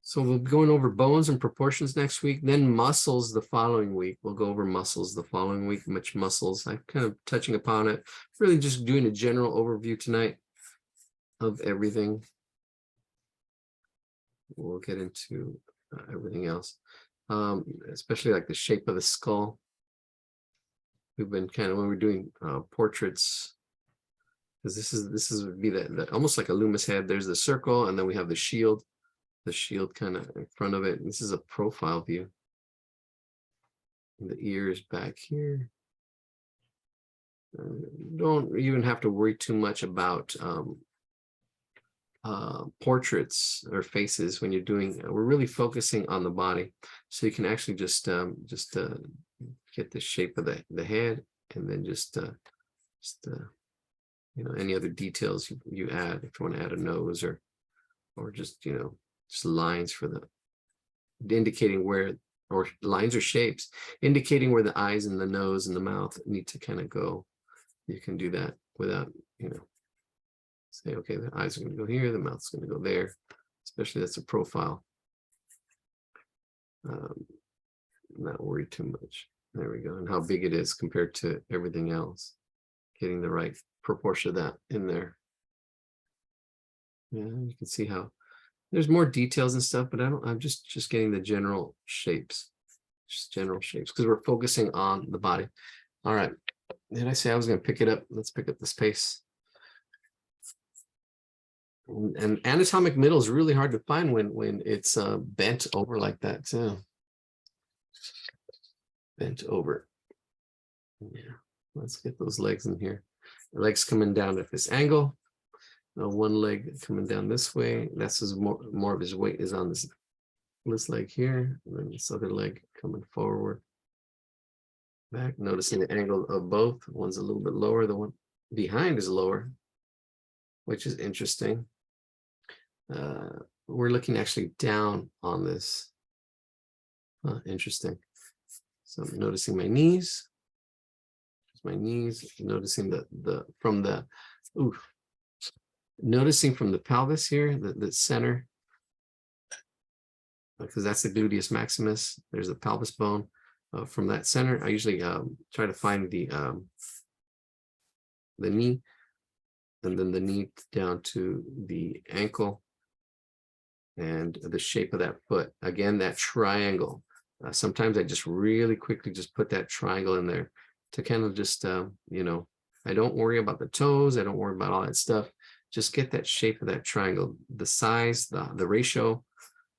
So we'll be going over bones and proportions next week, then muscles the following week. We'll go over muscles the following week, which muscles. I'm kind of touching upon it, really just doing a general overview tonight of everything. We'll get into everything else, especially like the shape of the skull. We've been kind of, when we're doing portraits, because this is would be the almost like a Loomis head. There's the circle, and then we have the shield kind of in front of it. This is a profile view. And the ear is back here. Don't even have to worry too much about portraits or faces when you're doing. We're really focusing on the body, so you can actually just get the shape of the head, and then just you know, any other details you add. If you want to add a nose or just, you know, just lines for the indicating where, or lines or shapes indicating where the eyes and the nose and the mouth need to kind of go. You can do that without, you know, say, okay, the eyes are going to go here, the mouth's going to go there, especially that's a profile. Not worry too much. There we go. And how big it is compared to everything else. Getting the right proportion of that in there. Yeah, you can see how there's more details and stuff, but I'm just getting the general shapes, just general shapes, because we're focusing on the body. All right. Did I say I was going to pick it up? Let's pick up the space. And anatomic middle is really hard to find when it's bent over like that too. Bent over. Yeah, let's get those legs in here. The legs coming down at this angle. One leg coming down this way. That's his more of his weight is on this leg here, and then this other leg coming forward. Back, noticing the angle of both. One's a little bit lower, the one behind is lower, which is interesting. We're looking actually down on this. Interesting. So I'm noticing my knees. Noticing noticing from the pelvis here, the center, because that's the gluteus maximus. There's the pelvis bone. From that center, I usually try to find the knee, and then the knee down to the ankle, and the shape of that foot. Again, that triangle. Sometimes I just really quickly just put that triangle in there to kind of just, you know, I don't worry about the toes. I don't worry about all that stuff. Just get that shape of that triangle, the size, the ratio,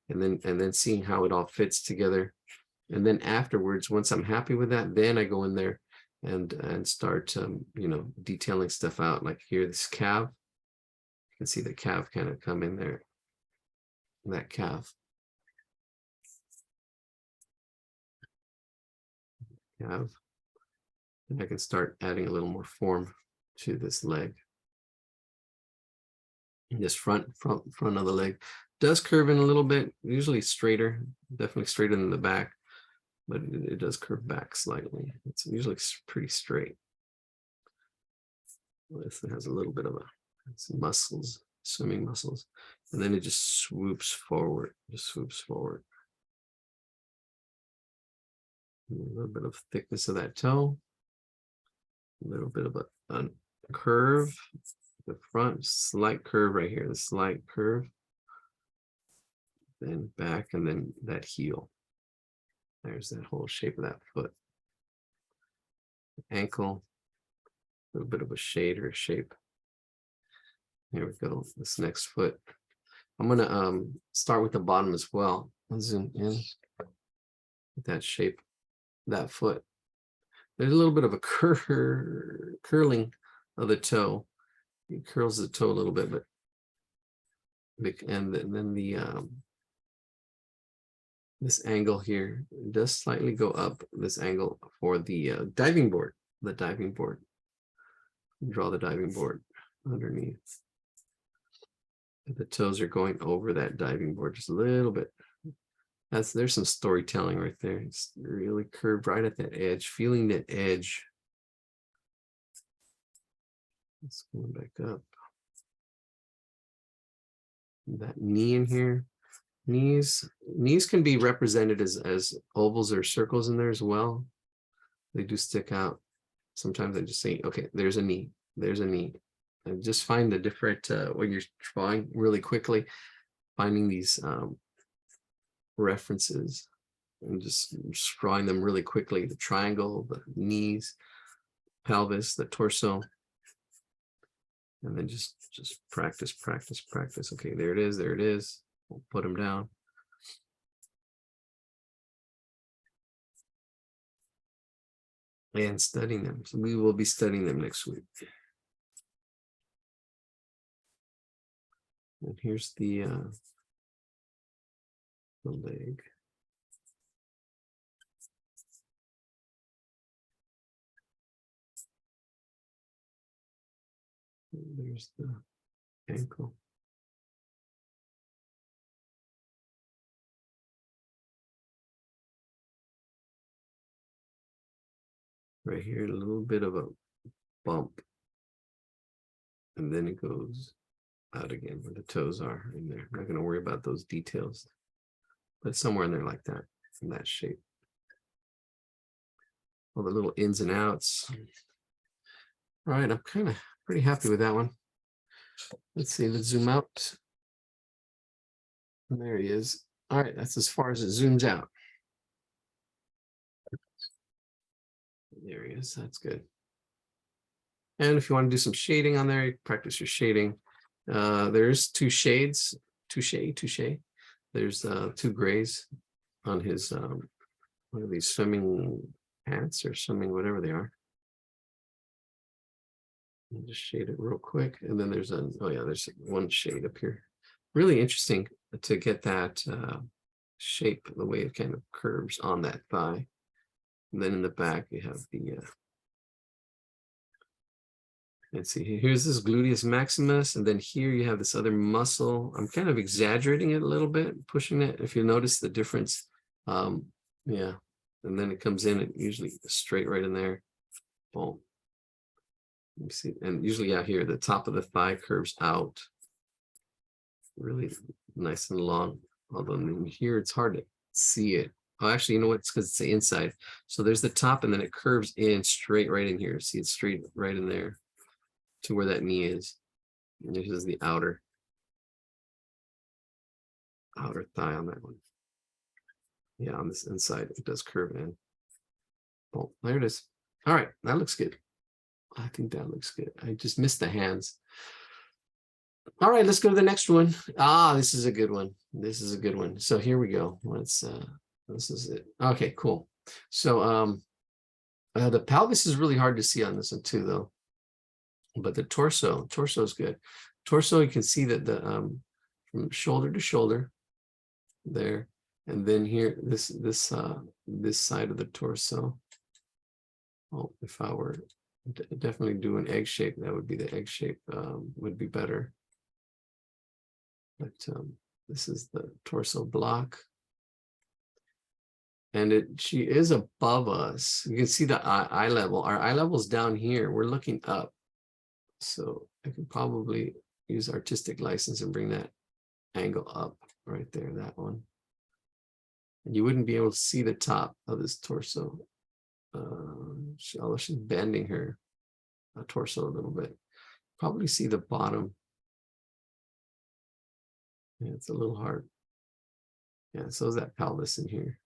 and then seeing how it all fits together. And then afterwards, once I'm happy with that, then I go in there and start, you know, detailing stuff out. Like here, this calf, you can see the calf kind of come in there, that calf. And I can start adding a little more form to this leg. This front of the leg does curve in a little bit, usually straighter, definitely straighter than the back, but it does curve back slightly. It's usually pretty straight. This has a little bit of some muscles, swimming muscles, and then it just swoops forward, A little bit of thickness of that toe, a little bit of a curve, the front, slight curve right here, the slight curve, then back, and then that heel. There's that whole shape of that foot. Ankle, a little bit of a shade or a shape. Here we go, this next foot. I'm gonna start with the bottom as well. I'll zoom in with that shape, that foot. There's a little bit of a curling of the toe. It curls the toe a little bit, but and then the this angle here does slightly go up. This angle for the diving board. Draw the diving board underneath. The toes are going over that diving board just a little bit. There's some storytelling right there. It's really curved right at that edge, feeling that edge. Let's go back up. That knee in here. Knees can be represented as ovals or circles in there as well. They do stick out. Sometimes I just say, okay, there's a knee. And just find the different, when you're drawing really quickly, finding these references and just drawing them really quickly. The triangle, the knees, pelvis, the torso. And then just practice, practice, practice. Okay, there it is. There it is. We'll put them down. And studying them. So we will be studying them next week. And here's the leg. And there's the ankle. Right here, a little bit of a bump. And then it goes out again where the toes are in there. I'm not going to worry about those details, but somewhere in there like that, in that shape. All the little ins and outs. All right, I'm kind of pretty happy with that one. Let's see, let's zoom out. And there he is. All right, that's as far as it zooms out. There he is, that's good. And if you want to do some shading on there, you practice your shading. There's two shades, touche. There's two grays on his, what are these, swimming pants or swimming, whatever they are. I'll just shade it real quick. And then there's there's one shade up here. Really interesting to get that shape, the way it kind of curves on that thigh. And then in the back, you have the, let's see, here's this gluteus maximus. And then here you have this other muscle. I'm kind of exaggerating it a little bit, pushing it. If you notice the difference, yeah. And then it comes in, it usually straight right in there. Boom. Let me see. And usually out here, the top of the thigh curves out. Really nice and long. Although in here, it's hard to see it. Oh, actually, you know what? It's because it's the inside. So there's the top and then it curves in straight right in here. See, it's straight right in there to where that knee is. And this is the outer thigh on that one. Yeah, on this inside, it does curve in. Oh, there it is. All right, that looks good. I think that looks good. I just missed the hands. All right, let's go to the next one. This is a good one. This is a good one. So here we go. This is it. Okay, cool. So the pelvis is really hard to see on this one too, though. But the torso is good. Torso, you can see that the from shoulder to shoulder there, and then here this side of the torso. Oh, if I were definitely do an egg shape, that would be the egg shape would be better. But this is the torso block. And she is above us. You can see the eye level. Our eye level is down here. We're looking up. So I can probably use artistic license and bring that angle up right there, that one. And you wouldn't be able to see the top of this torso. Although she's bending her torso a little bit. Probably see the bottom. Yeah, it's a little hard. Yeah, so is that pelvis in here.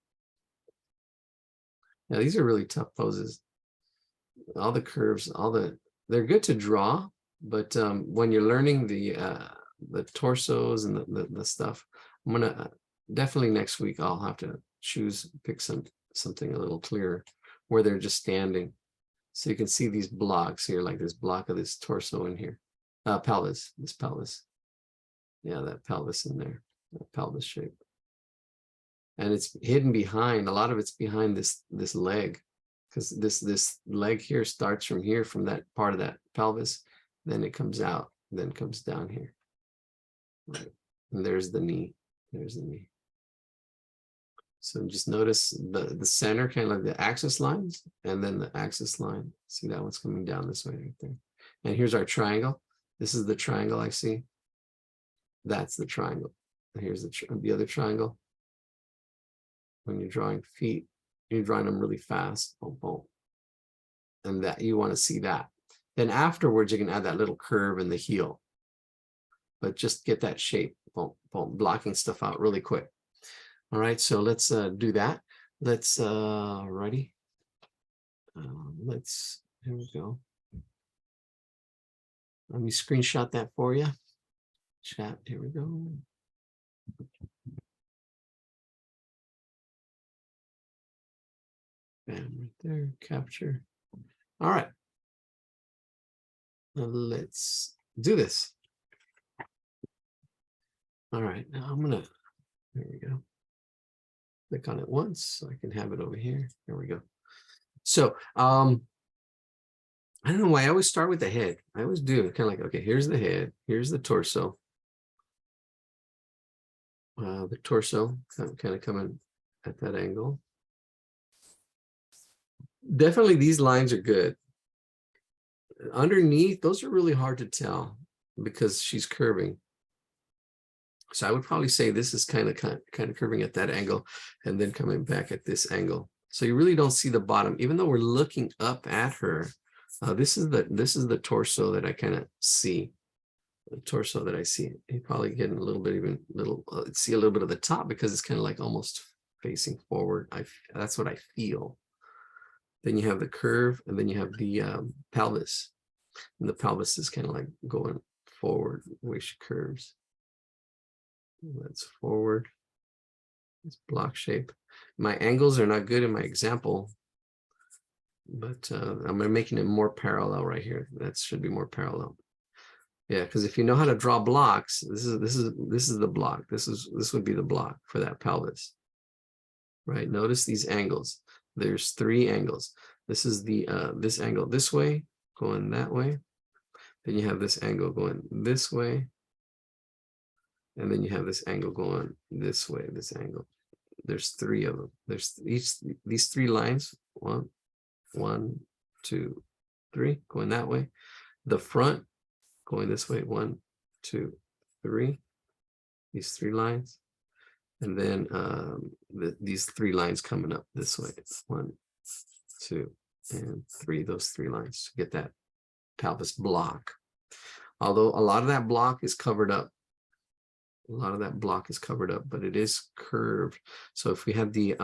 Yeah, these are really tough poses. All the curves, they're good to draw, but when you're learning the torsos and the stuff, I'm gonna definitely next week I'll have to pick something a little clearer where they're just standing, so you can see these blocks here, like this block of this torso in here, pelvis, this pelvis. Yeah, that pelvis in there, that pelvis shape. And it's hidden behind, a lot of it's behind this leg, because this leg here starts from here, from that part of that pelvis, then it comes out, then comes down here. Right. And there's the knee. There's the knee. So just notice the center, kind of like the axis lines, and then the axis line. See, that one's coming down this way right there. And here's our triangle. This is the triangle I see. That's the triangle. And here's the other triangle. When you're drawing feet, you're drawing them really fast. Boom, boom. And that you want to see that. Then afterwards, you can add that little curve in the heel. But just get that shape, boom, boom, blocking stuff out really quick. All right, so let's do that. Let's ready. Here we go. Let me screenshot that for you. Chat, here we go. Bam, right there, capture. All right. Now let's do this. All right, now I'm gonna, there we go. Click on it once so I can have it over here. There we go. So I don't know why I always start with the head. I always do kind of like, okay, here's the head, here's the torso. The torso kind of coming at that angle. Definitely these lines are good. Underneath, those are really hard to tell because she's curving. So I would probably say this is kind of curving at that angle and then coming back at this angle. So you really don't see the bottom, even though we're looking up at her. This is the torso that I kind of see. The torso that I see. You probably getting a little bit, see a little bit of the top because it's kind of like almost facing forward. That's what I feel. Then you have the curve, and then you have the pelvis, and the pelvis is kind of like going forward the way she curves. That's forward. It's block shape. My angles are not good in my example, but I'm making it more parallel right here. That should be more parallel. Yeah, because if you know how to draw blocks, this is the block. This would be the block for that pelvis. Right. Notice these angles. There's 3 angles. This is the this angle this way, going that way. Then you have this angle going this way. And then you have this angle going this way, this angle. There's 3 of them. There's these 3 lines. 1, 2, 3, going that way. The front going this way, 1, 2, 3. These 3 lines. And then these 3 lines coming up this way. It's 1, 2, and 3. Those 3 lines to get that pelvis block. Although a lot of that block is covered up. A lot of that block is covered up, but it is curved. So if we have the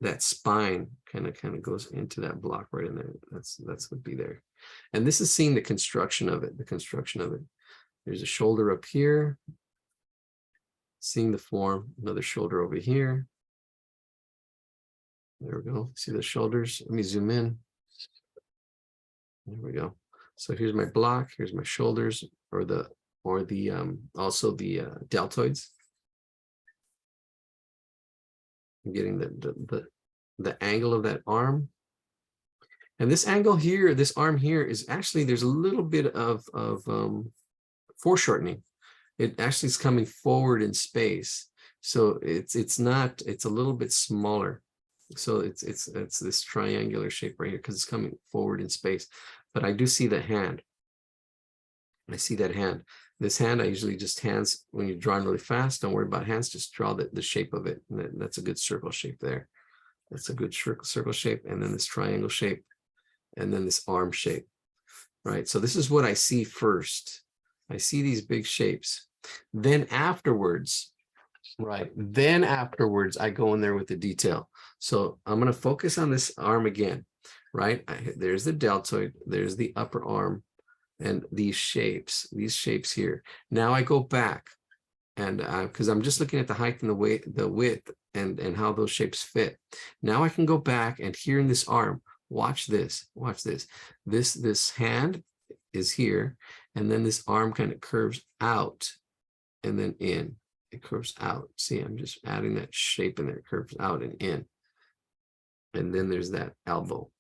that spine kind of goes into that block right in there, that's would be there. And this is seeing the construction of it. There's a shoulder up here. Seeing the form, another shoulder over here. There we go. See the shoulders? Let me zoom in. There we go. So here's my block. Here's my shoulders, or also the deltoids. I'm getting the angle of that arm. And this angle here, this arm here is actually, there's a little bit of foreshortening. It actually is coming forward in space. So it's a little bit smaller. So it's this triangular shape right here because it's coming forward in space. But I do see the hand. I see that hand. This hand, I usually just hands, when you're drawing really fast, don't worry about hands, just draw the shape of it. And that's a good circle shape there. That's a good circle shape. And then this triangle shape. And then this arm shape, right? So this is what I see first. I see these big shapes. Then afterwards, right? Then afterwards, I go in there with the detail. So I'm going to focus on this arm again, right? There's the deltoid, there's the upper arm, and these shapes here. Now I go back, and because I'm just looking at the height and the width, and how those shapes fit. Now I can go back, and here in this arm, watch this. This hand is here, and then this arm kind of curves out and then in. It curves out. See, I'm just adding that shape in there. It curves out and in. And then there's that elbow,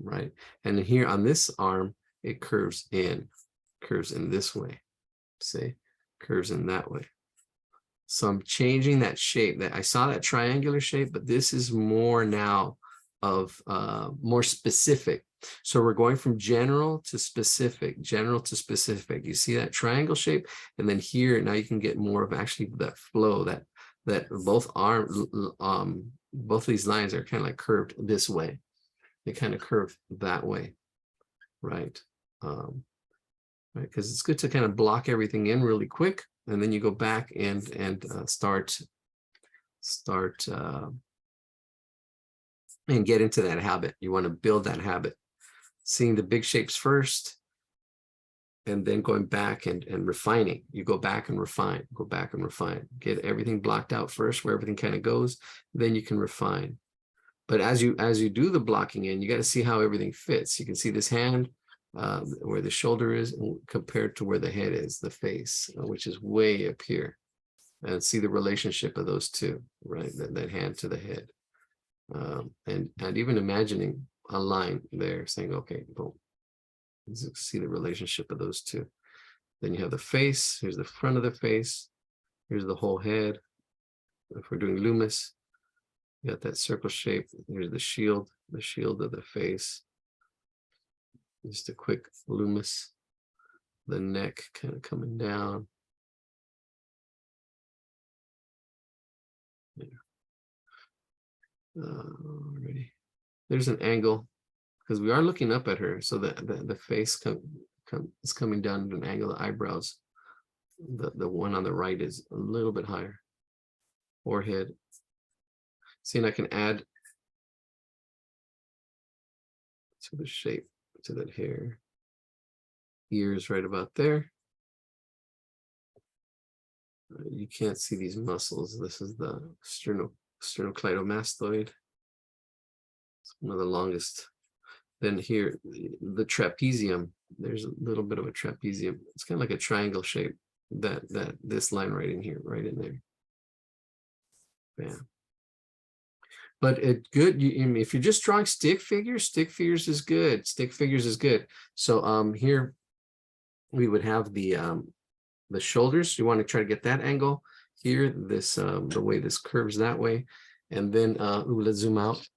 right? And then here on this arm, it curves in this way. See, curves in that way. So I'm changing that shape. That I saw that triangular shape, but this is more now of more specific. So we're going from general to specific. You see that triangle shape, and then here now you can get more of actually that flow, that both both of these lines are kind of like curved this way. They kind of curve that way, right? Right, because it's good to kind of block everything in really quick, and then you go back and start and get into that habit. You want to build that habit, seeing the big shapes first, and then going back and refining. You go back and refine, go back and refine, get everything blocked out first where everything kind of goes, then you can refine. But as you do the blocking in, you got to see how everything fits. You can see this hand where the shoulder is compared to where the head is, the face, which is way up here. And see the relationship of those two, right? That hand to the head. And even imagining a line there saying, okay, boom. See the relationship of those two. Then you have the face. Here's the front of the face. Here's the whole head. If we're doing Loomis, you got that circle shape. Here's the shield of the face. Just a quick Loomis. The neck kind of coming down. Already. There's an angle because we are looking up at her, so the face is coming down at an angle. The eyebrows, the one on the right is a little bit higher. Forehead. See, and I can add to the shape, to that hair. Ears right about there. You can't see these muscles. This is the sternocleidomastoid. It's one of the longest. Then here, the trapezium. There's a little bit of a trapezium. It's kind of like a triangle shape. This line right in here, right in there. Yeah. But it's good. If you're just drawing stick figures is good. Stick figures is good. So here we would have the shoulders. You want to try to get that angle here. This the way this curves that way, and then let's zoom out.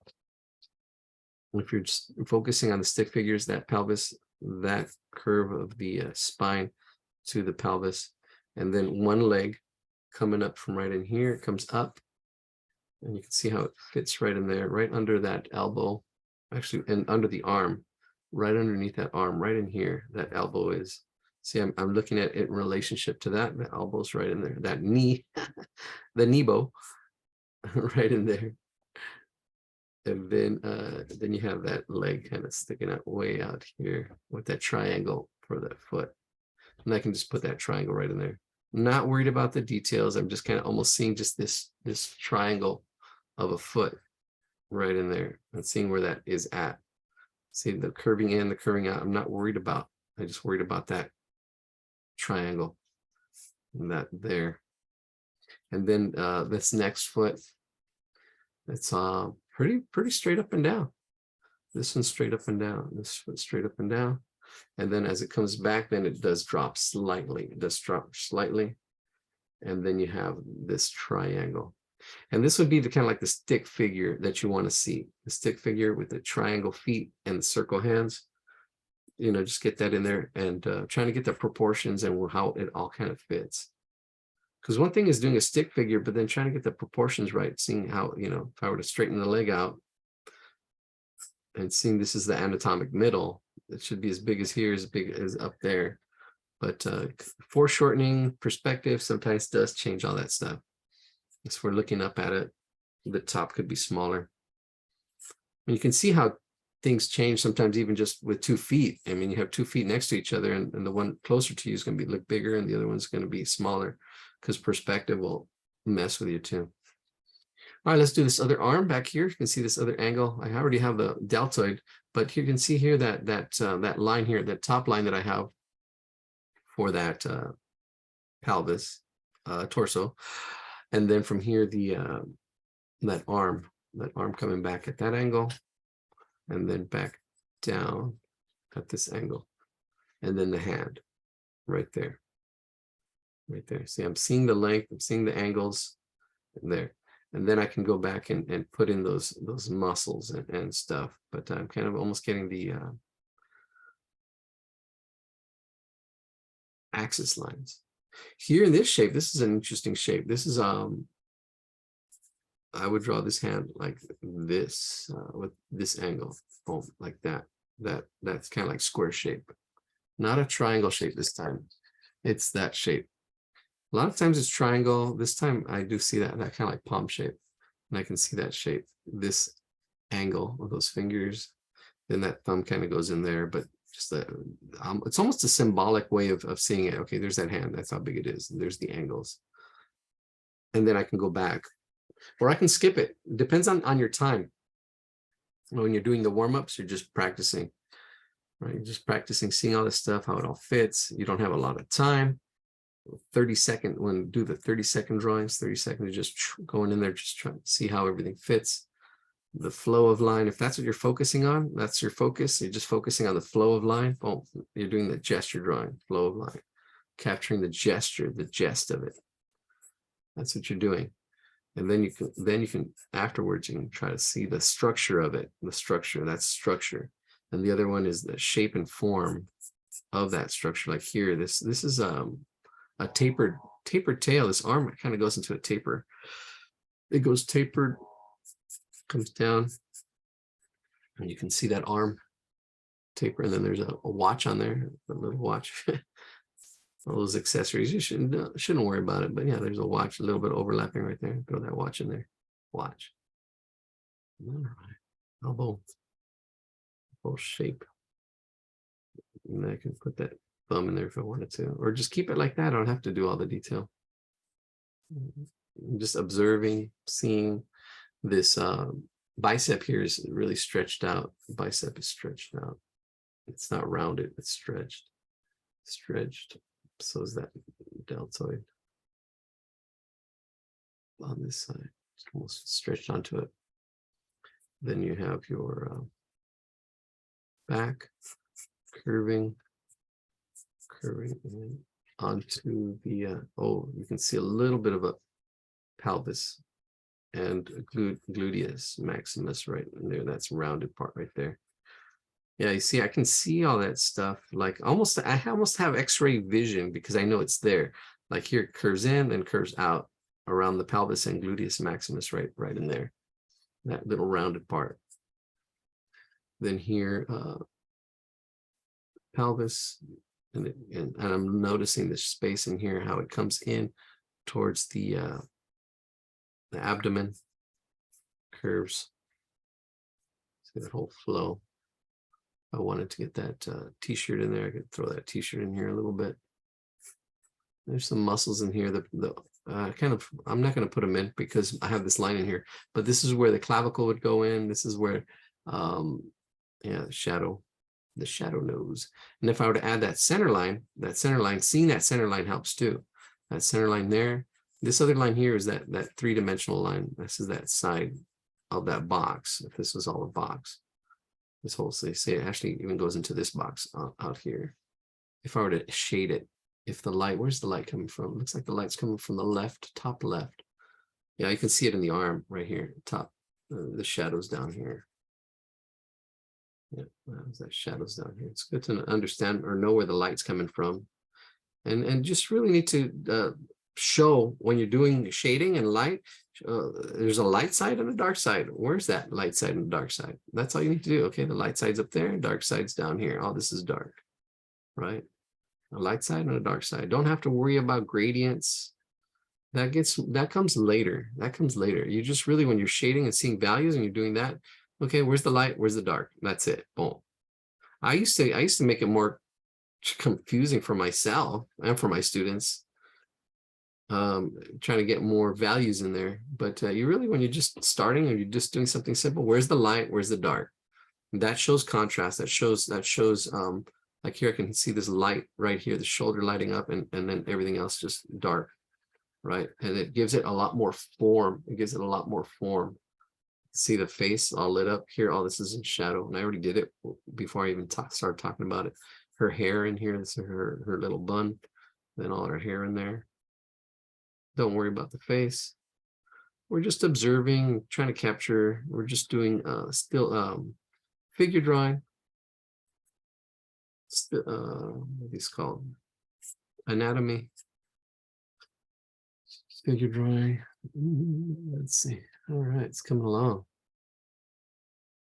If you're just focusing on the stick figures, that pelvis, that curve of the spine to the pelvis, and then one leg coming up from right in here, it comes up, and you can see how it fits right in there, right under that elbow, actually, and under the arm, right underneath that arm, right in here, that elbow is. See, I'm looking at it in relationship to that. The elbow's right in there. That knee, the knee bow, right in there. And then you have that leg kind of sticking out way out here with that triangle for that foot. And I can just put that triangle right in there. I'm not worried about the details. I'm just kind of almost seeing just this triangle of a foot right in there and seeing where that is at. See the curving in, the curving out. I'm not worried about. I just worried about that triangle and that there. And then this next foot, it's pretty straight up and down. This one's straight up and down. This foot straight up and down. And then as it comes back, then it does drop slightly. It does drop slightly. And then you have this triangle. And this would be the kind of like the stick figure that you want to see. The stick figure with the triangle feet and the circle hands. Just get that in there and trying to get the proportions and how it all kind of fits. Because one thing is doing a stick figure, but then trying to get the proportions right, seeing how, if I were to straighten the leg out and seeing this is the anatomic middle, it should be as big as here, as big as up there. But foreshortening perspective sometimes does change all that stuff. If we're looking up at it, the top could be smaller. And you can see how things change sometimes even just with 2 feet. I mean, you have 2 feet next to each other and the one closer to you is going to look bigger and the other one's going to be smaller because perspective will mess with you too. All right, let's do this other arm back here. You can see this other angle. I already have the deltoid, but you can see here that line here, that top line that I have for that pelvis, torso. And then from here, that arm coming back at that angle. And then back down at this angle. And then the hand right there. Right there. See, I'm seeing the length, I'm seeing the angles there. And then I can go back and put in those muscles and stuff. But I'm kind of almost getting the axis lines. Here in this shape, this is an interesting shape. This is I would draw this hand like this with this angle, boom, like that. That's kind of like square shape, not a triangle shape this time. It's that shape. A lot of times it's triangle. This time I do see that kind of like palm shape, and I can see that shape, this angle of those fingers. Then that thumb kind of goes in there, but just it's almost a symbolic way of seeing it. Okay, there's that hand. That's how big it is. There's the angles. And then I can go back, or I can skip it. Depends on your time. When you're doing the warm-ups, you're just practicing, right? You're just practicing seeing all this stuff, how it all fits. You don't have a lot of time. 30-second, when do the 30-second drawings, 30 seconds, just going in there, just trying to see how everything fits. The flow of line, if that's what you're focusing on, that's your focus. You're just focusing on the flow of line. Boom, you're doing the gesture drawing, flow of line, capturing the gesture, the gist of it. That's what you're doing. And then you can afterwards, you can try to see the structure of it, the structure, that's structure. And the other one is the shape and form of that structure. Like here, this is a tapered tail. This arm kind of goes into a taper. It goes tapered, comes down, and you can see that arm taper. And then there's a watch on there, a little watch. All those accessories, you shouldn't worry about it. But yeah, there's a watch, a little bit overlapping right there. Throw that watch in there. Watch. All right. Elbow shape. And I can put that thumb in there if I wanted to, or just keep it like that. I don't have to do all the detail. I'm just observing, seeing this bicep here is really stretched out. The bicep is stretched out. It's not rounded, it's stretched. So is that deltoid on this side. It's almost stretched onto it. Then you have your back curving onto the you can see a little bit of a pelvis and gluteus maximus right in there. That's rounded part right there. Yeah, you see, I can see all that stuff. Like I almost have X-ray vision because I know it's there. Like here it curves in and curves out around the pelvis and gluteus maximus right in there. That little rounded part. Then here, pelvis, and I'm noticing this space in here, how it comes in towards the abdomen, curves. See that whole flow. I wanted to get that t-shirt in there. I could throw that t-shirt in here a little bit. There's some muscles in here. I'm not going to put them in because I have this line in here, but this is where the clavicle would go in. This is where, the shadow nose. And if I were to add that center line, seeing that center line helps too. That center line there. This other line here is that three-dimensional line. This is that side of that box. If this was all a box. This whole, say it actually even goes into this box out here. If I were to shade it, if the light, where's the light coming from? Looks like the light's coming from the left, top left. Yeah, you can see it in the arm right here, top, the shadows down here. Yeah, that shadows down here. It's good to understand or know where the light's coming from. And just really need to show when you're doing shading and light, there's a light side and a dark side. Where's that light side and dark side? That's all you need to do. Okay, the light side's up there, dark side's down here. All this is dark, right? A light side and a dark side. Don't have to worry about gradients. That comes later. That comes later. You just really, when you're shading and seeing values and you're doing that, okay, where's the light? Where's the dark? That's it. Boom. I used to make it more confusing for myself and for my students. Trying to get more values in there, but you really, when you're just starting or you're just doing something simple, where's the light, where's the dark? That shows contrast. That shows like here I can see this light right here, the shoulder lighting up, and then everything else just dark, right? And it gives it a lot more form. See the face all lit up here. All this is in shadow, and I already did it before I even started talking about it. Her hair in here, this is her little bun, then all her hair in there. Don't worry about the face. We're just observing, trying to capture. We're just doing still figure drawing. What are these called? Anatomy. Figure drawing. Let's see. All right, it's coming along.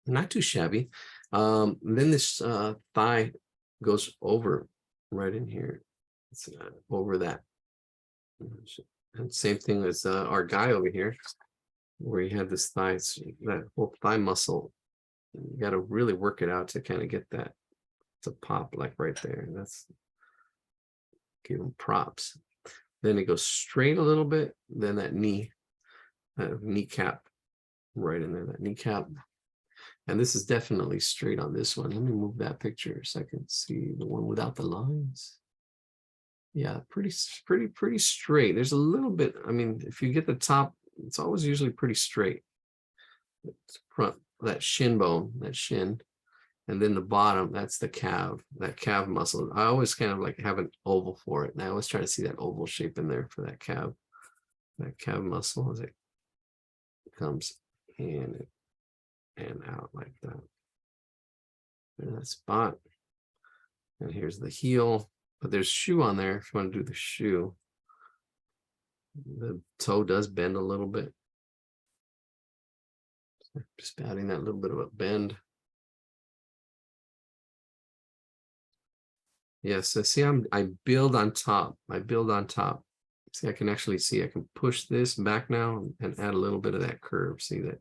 Not too shabby. Then this thigh goes over right in here. It's over that. And same thing as our guy over here, where you have this thigh, that whole thigh muscle. You got to really work it out to kind of get that to pop like right there. That's give them props. Then it goes straight a little bit. Then that kneecap right in there, that kneecap. And this is definitely straight on this one. Let me move that picture so I can see the one without the lines. Yeah, pretty straight. There's a little bit, I mean, if you get the top, it's always usually pretty straight. It's front, that shin bone, that shin. And then the bottom, that's the calf, that calf muscle. I always kind of like have an oval for it. And I always try to see that oval shape in there for that calf muscle as it comes in and out like that. And that spot. And here's the heel, but there's shoe on there if you want to do the shoe. The toe does bend a little bit. Just adding that little bit of a bend. Yeah, so see, I build on top. I build on top. See, I can actually see I can push this back now and add a little bit of that curve. See that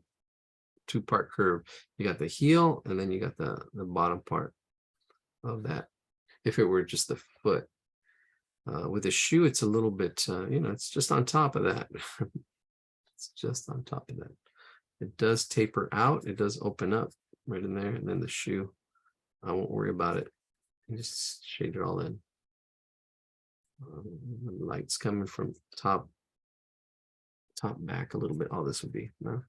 two-part curve. You got the heel, and then you got the bottom part of that. If it were just the foot. With a shoe, it's a little bit, it's just on top of that. It's just on top of that. It does taper out. It does open up right in there. And then the shoe, I won't worry about it. You just shade it all in. The light's coming from top back a little bit. All this would be. No?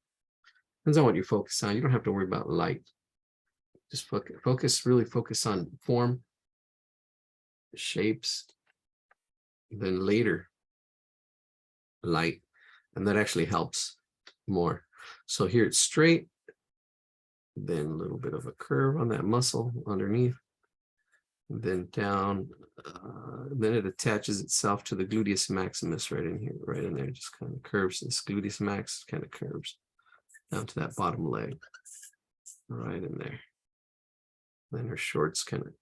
Depends on what you focus on. You don't have to worry about light. Just really focus on form, shapes, then later light, and that actually helps more. So here it's straight, then a little bit of a curve on that muscle underneath, and then down, then it attaches itself to the gluteus maximus right in here, right in there, just kind of curves. This gluteus max kind of curves down to that bottom leg, right in there. Then her shorts kind of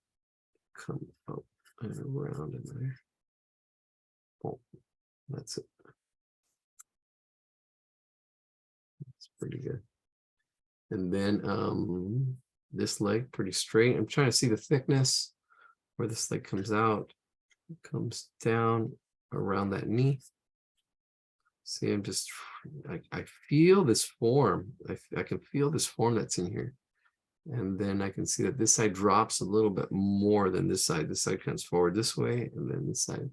come up and around in there. Oh, that's it. That's pretty good. And then this leg pretty straight. I'm trying to see the thickness where this leg comes out. It comes down around that knee. See, I feel this form. I can feel this form that's in here. And then I can see that this side drops a little bit more than this side. This side comes forward this way, and then this side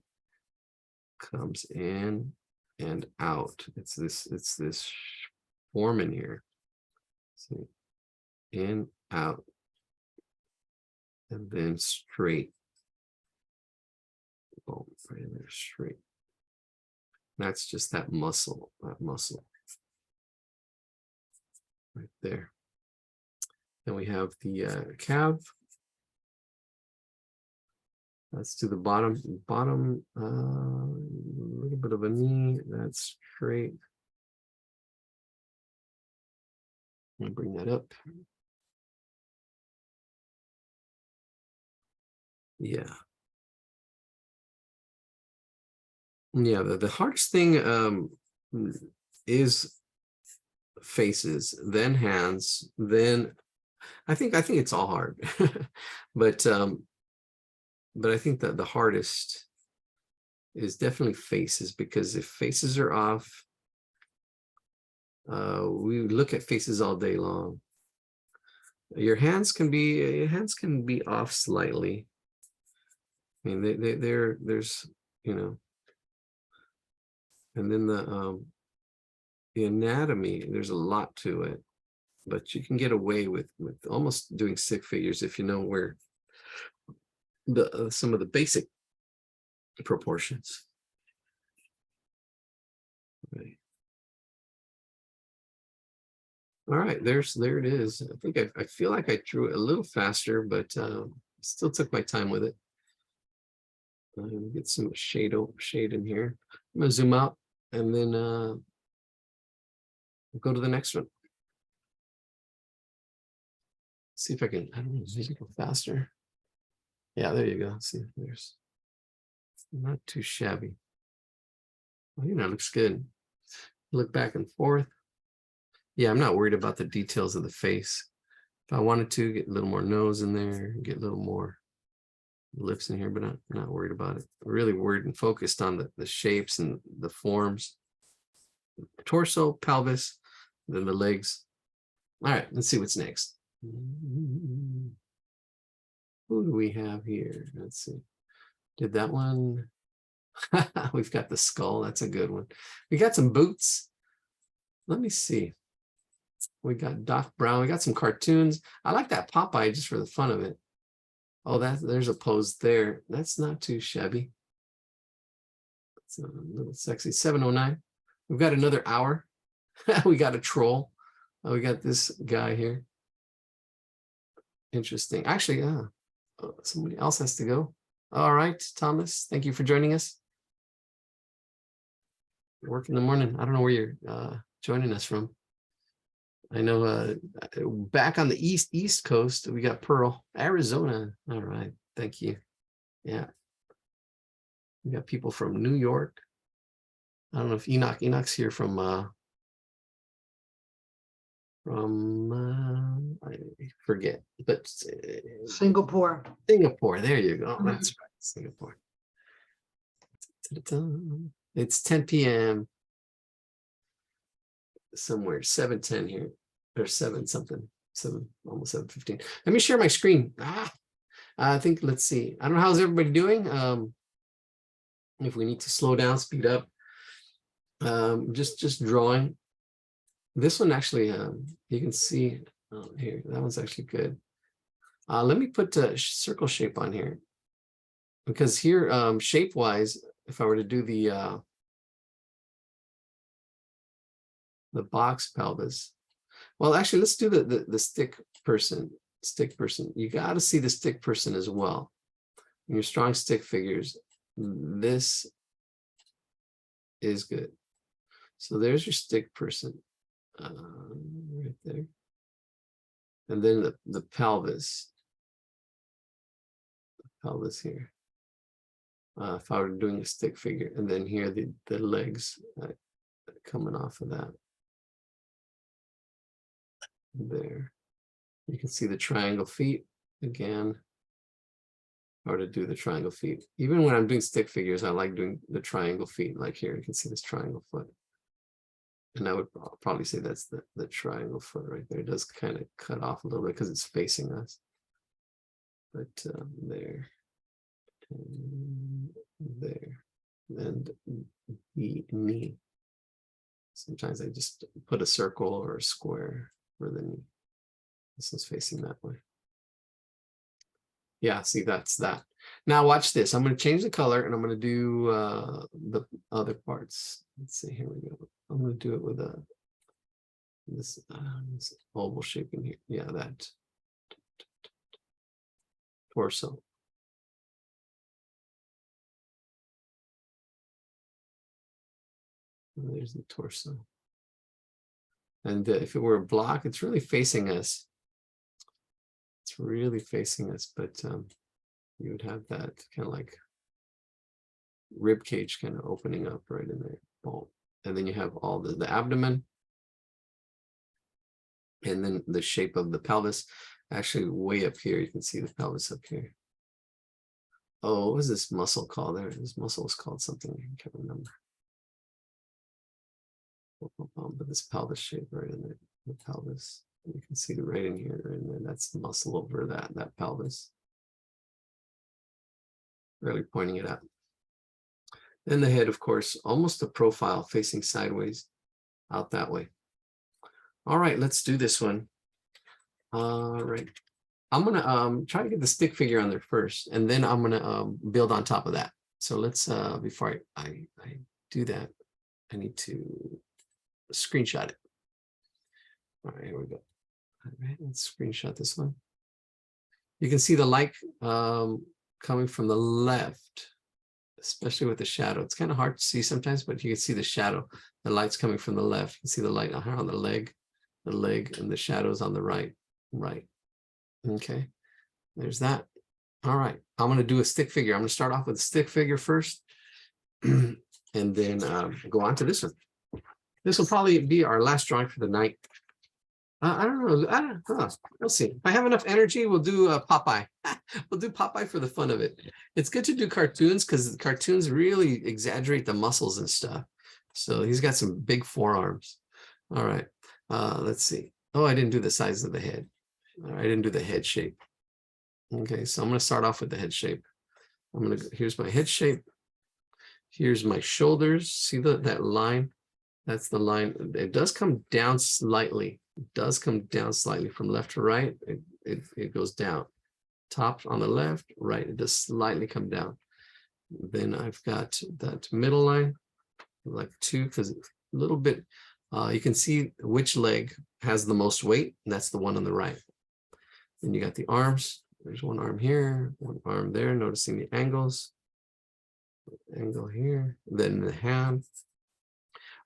comes in and out. It's this form in here. See, in, out, and then straight. Oh, right in there, straight. That's just that muscle right there. Then we have the calf. Let's do the bottom, a little bit of a knee. That's straight. I'm gonna bring that up. Yeah. Yeah, the hardest thing is faces, then hands, then I think it's all hard. But I think that the hardest is definitely faces, because if faces are off, we look at faces all day long. Your hands can be off slightly. I mean, there's, and then the anatomy, there's a lot to it, but you can get away with almost doing stick figures if you know where some of the basic proportions. Right. All right, there it is. I think I feel like I drew it a little faster, but still took my time with it. Get some shade in here. I'm gonna zoom out and then we'll go to the next one. See if I can, I don't know, maybe go faster. Yeah, there you go. See, there's not too shabby. Well, looks good. Look back and forth. Yeah, I'm not worried about the details of the face. If I wanted to get a little more nose in there, get a little more lips in here, but I'm not worried about it. Really worried and focused on the shapes and the forms. Torso, pelvis, then the legs. All right, let's see what's next. Who do we have here? Let's see. Did that one? We've got the skull. That's a good one. We got some boots. Let me see. We got Doc Brown. We got some cartoons. I like that Popeye just for the fun of it. Oh, there's a pose there. That's not too shabby. It's a little sexy. 7:09. We've got another hour. We got a troll. We got this guy here. Interesting. Actually, somebody else has to go. All right, Thomas, thank you for joining us. Work in the morning. I don't know where you're joining us from. I know back on the East Coast, we got Pearl, Arizona. All right, thank you. Yeah. We got people from New York. I don't know if Enoch's here from I forget, but Singapore. Singapore, there you go. That's right, Singapore. It's 10 p.m. somewhere, 7:10 here, or 7 something, 7, almost 7:15. Let me share my screen. I think, let's see. I don't know, how's everybody doing? If we need to slow down, speed up, just drawing. This one actually, you can see here, that one's actually good. Let me put a circle shape on here, because here, shape-wise, if I were to do the box pelvis, well, actually, let's do the stick person. You got to see the stick person as well. In your strong stick figures, this is good. So there's your stick person. Right there, and then the pelvis here. If I were doing a stick figure, and then here the legs coming off of that. There, you can see the triangle feet again. If I were to do the triangle feet, even when I'm doing stick figures, I like doing the triangle feet. Like here, you can see this triangle foot. And I would probably say that's the triangle foot right there. It does kind of cut off a little bit because it's facing us. But there, and there, and the knee. Sometimes I just put a circle or a square for the knee. This is facing that way. Yeah, see, that's that. Now watch this. I'm going to change the color and I'm going to do the other parts. Let's see, here we go. I'm going to do it with this oval shape in here. Yeah, that torso. And there's the torso. And if it were a block, it's really facing us. It's really facing us, but you would have that kind of like rib cage kind of opening up right in there. Boom. And then you have all the abdomen, and then the shape of the pelvis. Actually, way up here, you can see the pelvis up here. Oh, what was this muscle called there? This muscle is called something, I can't remember. But this pelvis shape right in there, the pelvis. You can see it right in here, and then that's the muscle over that pelvis. Really pointing it out. Then the head, of course, almost a profile facing sideways out that way. All right, let's do this one. All right. I'm gonna try to get the stick figure on there first, and then I'm gonna build on top of that. So let's before I do that, I need to screenshot it. All right, here we go. All right, let's screenshot this one. You can see the light coming from the left, especially with the shadow. It's kind of hard to see sometimes, but you can see the shadow. The light's coming from the left. You can see the light on the leg, and the shadows on the right. Okay, there's that. All right, I'm going to do a stick figure. I'm going to start off with a stick figure first, and then go on to this one. This will probably be our last drawing for the night. I don't know. We'll see. If I have enough energy, we'll do Popeye. We'll do Popeye for the fun of it. It's good to do cartoons because the cartoons really exaggerate the muscles and stuff. So he's got some big forearms. All right. Let's see. Oh, I didn't do the size of the head. I didn't do the head shape. Okay, so I'm going to start off with the head shape. Here's my head shape. Here's my shoulders. See that line? That's the line. It does come down slightly. It does come down slightly from left to right. It goes down. Top on the left, right. It does slightly come down. Then I've got that middle line, like 2, because a little bit, you can see which leg has the most weight, and that's the one on the right. Then you got the arms. There's one arm here, one arm there, noticing the angles. Angle here, then the hand.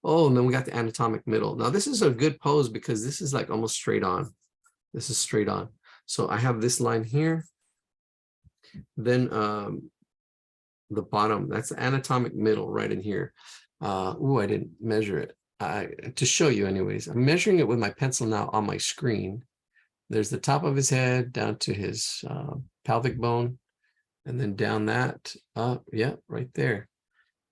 Oh, and then we got the anatomic middle. Now this is a good pose because this is like almost straight on. This is straight on. So I have this line here. Then the bottom, that's the anatomic middle right in here. Oh, I didn't measure it. To show you anyways, I'm measuring it with my pencil now on my screen. There's the top of his head down to his pelvic bone, and then down that, yeah, right there.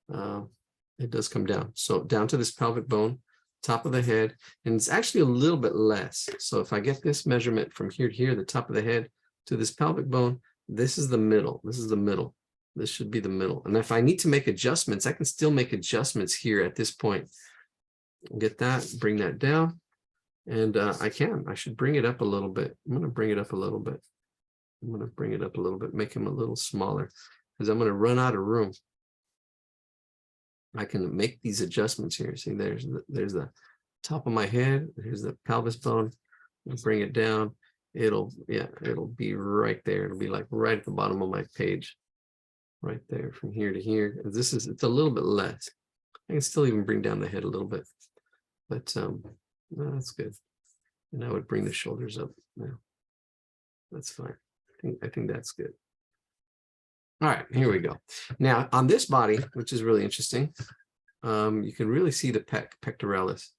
It does come down. So down to this pelvic bone, top of the head, and it's actually a little bit less. So if I get this measurement from here to here, the top of the head to this pelvic bone, this is the middle. This is the middle. This should be the middle. And if I need to make adjustments, I can still make adjustments here at this point. Get that, bring that down. And I should bring it up a little bit. I'm going to bring it up a little bit. I'm going to bring it up a little bit, make him a little smaller because I'm going to run out of room. I can make these adjustments here. See, there's the top of my head. Here's the pelvis bone. I'll bring it down. It'll be right there. It'll be like right at the bottom of my page, right there from here to here. It's a little bit less. I can still even bring down the head a little bit, but no, that's good. And I would bring the shoulders up now. That's fine. I think that's good. All right, here we go. Now on this body, which is really interesting, you can really see the pectoralis.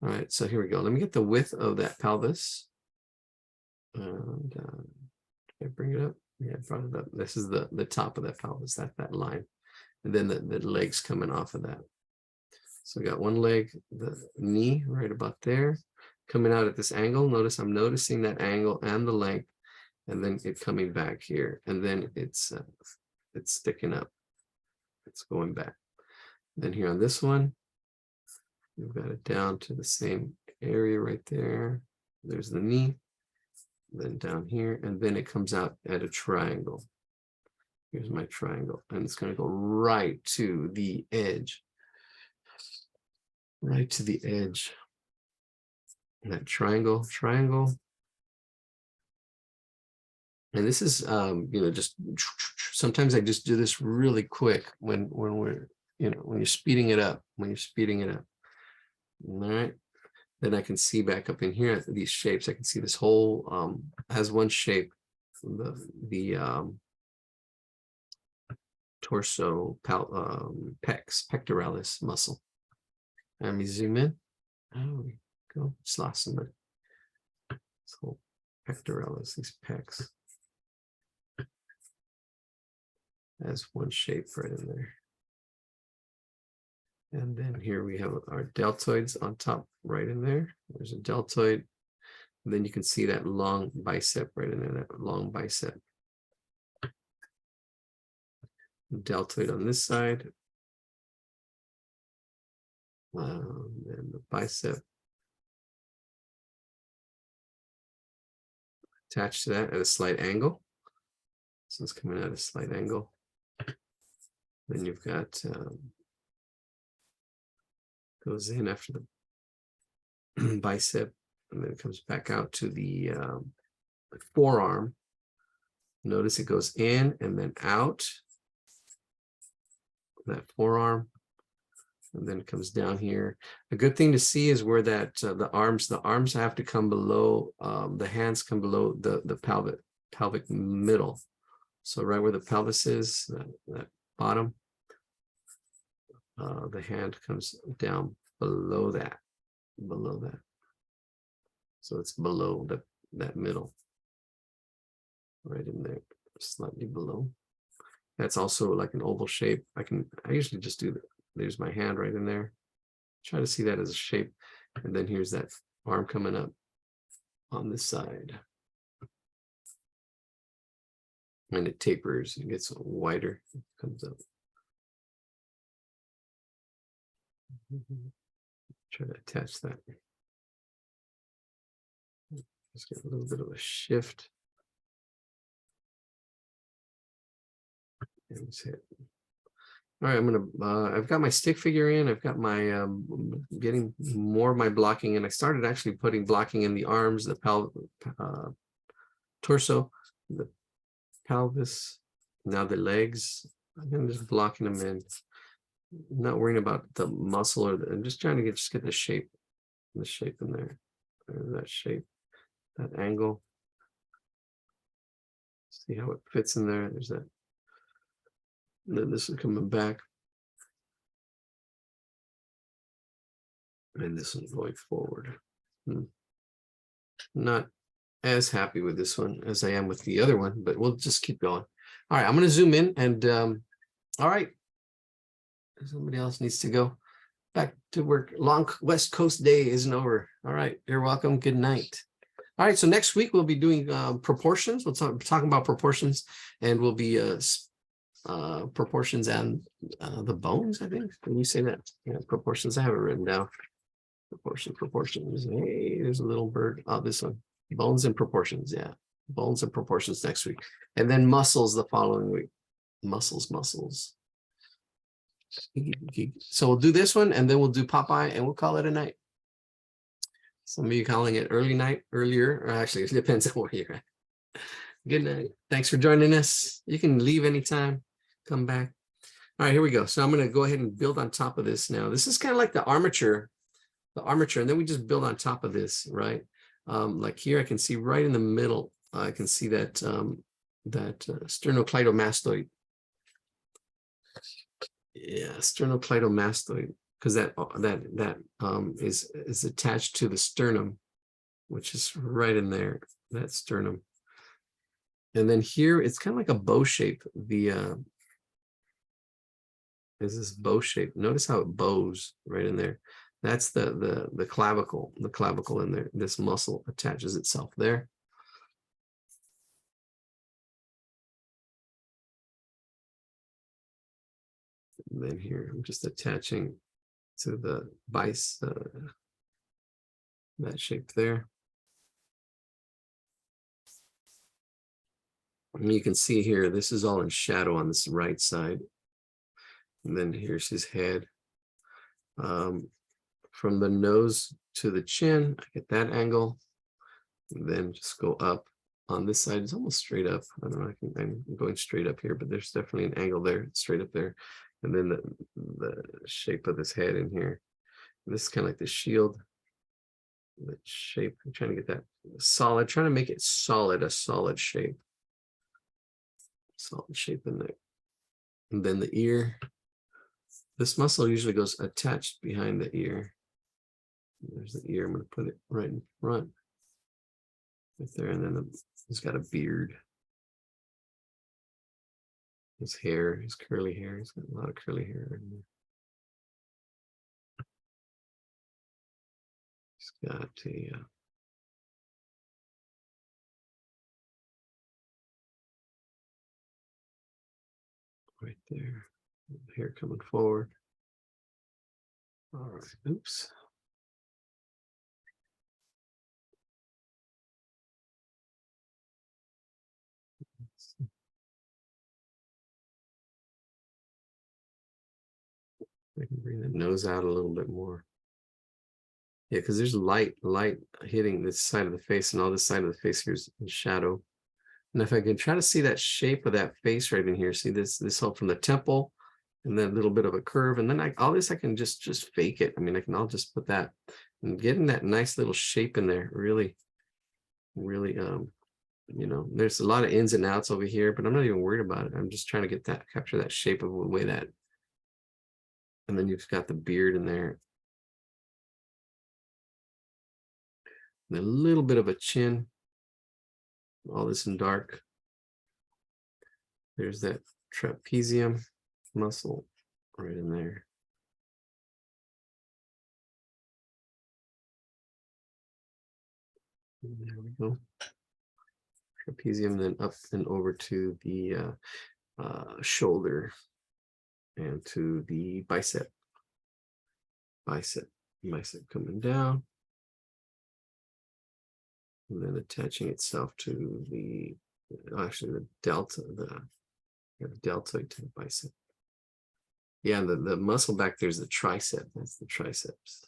All right, so here we go. Let me get the width of that pelvis. And did I bring it up? Yeah, I brought it up. This is the top of that pelvis, that line. And then the legs coming off of that. So we got one leg, the knee right about there, coming out at this angle. Notice I'm noticing that angle and the length, and then it coming back here, and then it's sticking up. It's going back. Then here on this one, we've got it down to the same area right there. There's the knee, then down here, and then it comes out at a triangle. Here's my triangle, and it's going to go right to the edge. Right to the edge. And that triangle. And this is, just sometimes I just do this really quick when we're, when you're speeding it up, All right. Then I can see back up in here these shapes. I can see this whole has one shape, the torso, pectoralis muscle. Let me zoom in. Oh, we go. Slosum. This whole pectoralis, these pecs. Has one shape right in there. And then here we have our deltoids on top right in there. There's a deltoid. And then you can see that long bicep right in there, that long bicep. Deltoid on this side. And the bicep attached to that at a slight angle. So it's coming at a slight angle. Then you've got goes in after the bicep, and then it comes back out to the forearm. Notice it goes in and then out that forearm, and then it comes down here. A good thing to see is where that the arms have to come below, the hands come below the pelvic middle. So right where the pelvis is, that bottom, the hand comes down below that. So it's below that middle, right in there, slightly below. That's also like an oval shape. I usually just do that. There's my hand right in there. Try to see that as a shape. And then here's that arm coming up on this side. And it tapers, it gets wider, it comes up. Try to attach that. Just get a little bit of a shift. And let's hit. All right, I've got my stick figure in. I've got my, getting more of my blocking, and I started actually putting blocking in the arms, the torso, the pelvis, now the legs. I'm just blocking them in. I'm not worrying about the muscle I'm just trying to get the shape in there. That shape, that angle. See how it fits in there. There's that. And then this is coming back. And this is going forward. Not as happy with this one as I am with the other one, but we'll just keep going. All right, I'm going to zoom in and all right. Somebody else needs to go back to work. Long West Coast day isn't over. All right, you're welcome. Good night. All right, so next week we'll be doing proportions. We'll talking about proportions, and we'll be proportions and the bones, I think. Can you say that? Yeah, proportions. I have it written down. Proportions. Hey, there's a little bird. Oh, this one. Bones and proportions. Yeah, bones and proportions next week, and then muscles the following week. Muscles. So we'll do this one, and then we'll do Popeye, and we'll call it a night. Some of you calling it early night, earlier, or actually it depends on where you're at. Good night. Thanks for joining us. You can leave anytime, come back. All right, here we go. So I'm going to go ahead and build on top of this now. This is kind of like the armature, and then we just build on top of this, right? Like here, I can see right in the middle, I can see that sternocleidomastoid. Yeah, sternocleidomastoid, because that is attached to the sternum, which is right in there, that sternum. And then here it's kind of like a bow shape. Is this bow shape? Notice how it bows right in there. That's the clavicle in there. This muscle attaches itself there. And then here I'm just attaching to the bicep, that shape there. And you can see here, this is all in shadow on this right side. And then here's his head. From the nose to the chin, I get that angle. And then just go up on this side. It's almost straight up. I don't know, I'm going straight up here, but there's definitely an angle there, straight up there. And then the shape of his head in here. And this is kind of like the shield. The shape, I'm trying to get that solid, trying to make it solid, a solid shape. Solid shape in there. And then the ear. This muscle usually goes attached behind the ear. There's the ear. I'm going to put it right in front. Right there. And then he's got a beard. His hair, his curly hair. He's got a lot of curly hair in there. He's got a right there. Hair coming forward. All right. Oops. I can bring the nose out a little bit more. Yeah, because there's light hitting this side of the face, and all this side of the face here's in shadow. And if I can try to see that shape of that face right in here, see this whole from the temple, and then a little bit of a curve, and then all this I can just fake it. I mean, I'll just put that and getting that nice little shape in there. Really, there's a lot of ins and outs over here, but I'm not even worried about it. I'm just trying to capture that shape of the way that. And then you've got the beard in there. And a little bit of a chin. All this in dark. There's that trapezium muscle right in there. There we go. Trapezium, then up and over to the shoulder and to the bicep. Bicep coming down. And then attaching itself to the, actually the delta, the deltoid to the bicep. Yeah, the muscle back there is the tricep. That's the triceps.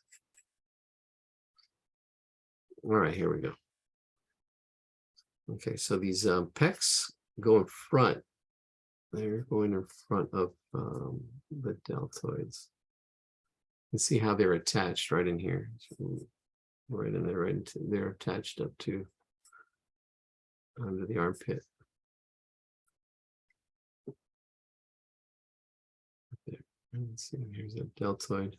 All right, here we go. Okay, so these pecs go in front. They're going in front of the deltoids. You can see how they're attached right in here. Right in there, right into, they're attached up to under the armpit. There. Let's see, here's a deltoid.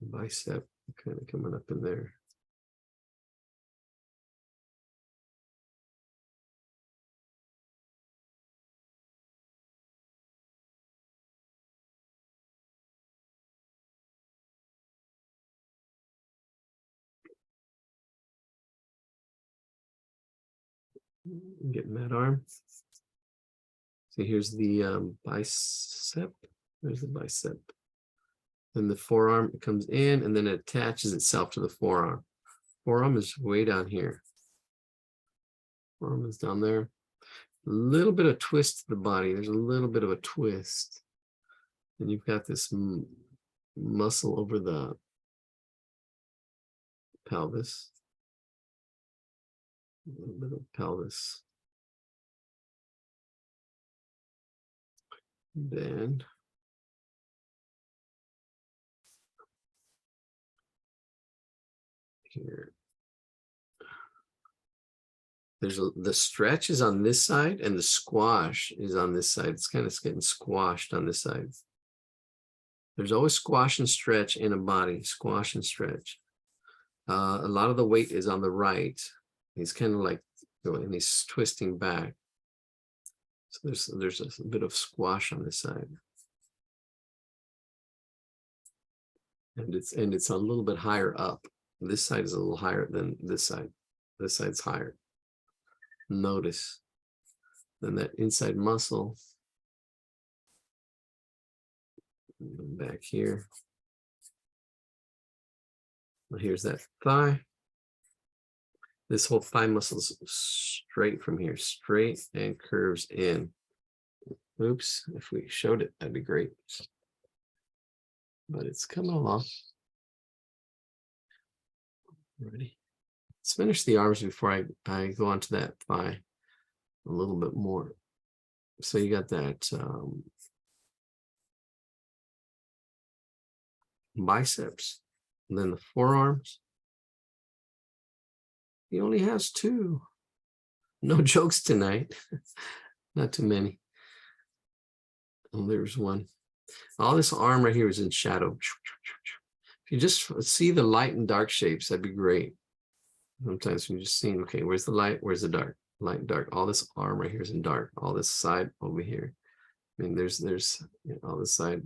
Bicep kind of coming up in there. Getting that arm. So here's the bicep. There's the bicep. Then the forearm comes in and then it attaches itself to the forearm. Forearm is way down here. Forearm is down there. A little bit of twist to the body. There's a little bit of a twist. And you've got this muscle over the pelvis. A little bit of pelvis. Then here. There's the stretch is on this side and the squash is on this side. It's kind of getting squashed on this side. There's always squash and stretch in a body, squash and stretch. A lot of the weight is on the right. He's kind of like going, he's twisting back. So there's a bit of squash on this side. And it's a little bit higher up. This side is a little higher than this side. This side's higher. Notice. Then that inside muscle. Back here. Here's that thigh. This whole thigh muscle is straight from here, straight and curves in. Oops, if we showed it, that'd be great. But it's coming along. Ready? Let's finish the arms before I go on to that thigh a little bit more. So you got that biceps, and then the forearms. He only has two. No jokes tonight. Not too many. Oh, there's one. All this arm right here is in shadow. If you just see the light and dark shapes, that'd be great. Sometimes you just see, okay, where's the light? Where's the dark? Light and dark. All this arm right here is in dark. All this side over here. I mean, there's you know, all this side.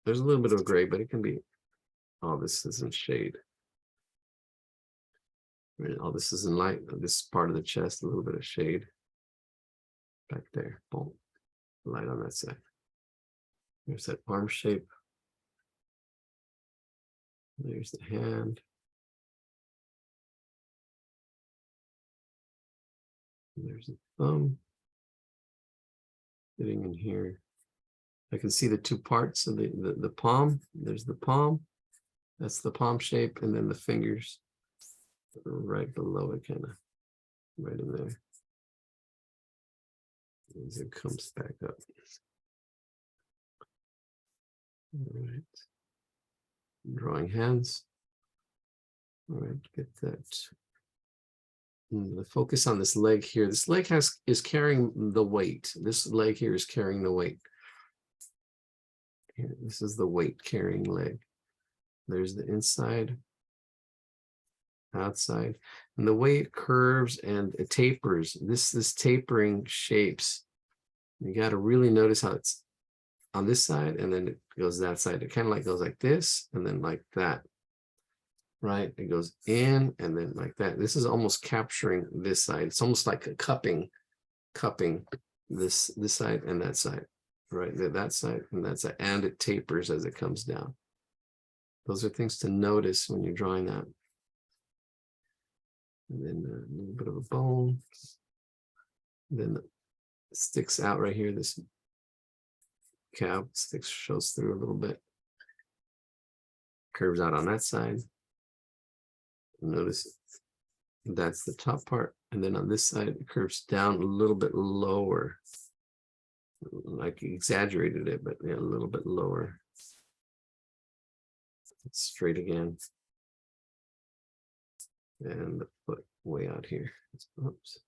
There's a little bit of gray, but it can be. All this is in shade. Right, all this is in light. This part of the chest, a little bit of shade. Back there. Boom. Light on that side. There's that arm shape. There's the hand. There's the thumb. Sitting in here. I can see the two parts of the palm. There's the palm. That's the palm shape. And then the fingers right below it, kind of right in there. As it comes back up. All right. Drawing hands. All right, get that. The focus on this leg here. This leg is carrying the weight. This leg here is carrying the weight. Here, this is the weight carrying leg. There's the inside, outside, and the way it curves and it tapers, this tapering shapes, you got to really notice how it's on this side and then it goes that side. It kind of like goes like this and then like that, right? It goes in and then like that. This is almost capturing this side. It's almost like a cupping this side and that side, right? That side and that side, and it tapers as it comes down. Those are things to notice when you're drawing that. And then a little bit of a bone. Then it sticks out right here. This calf shows through a little bit. Curves out on that side. Notice that's the top part. And then on this side, it curves down a little bit lower. Like exaggerated it, but yeah, a little bit lower. It's straight again. And the foot way out here. Oops.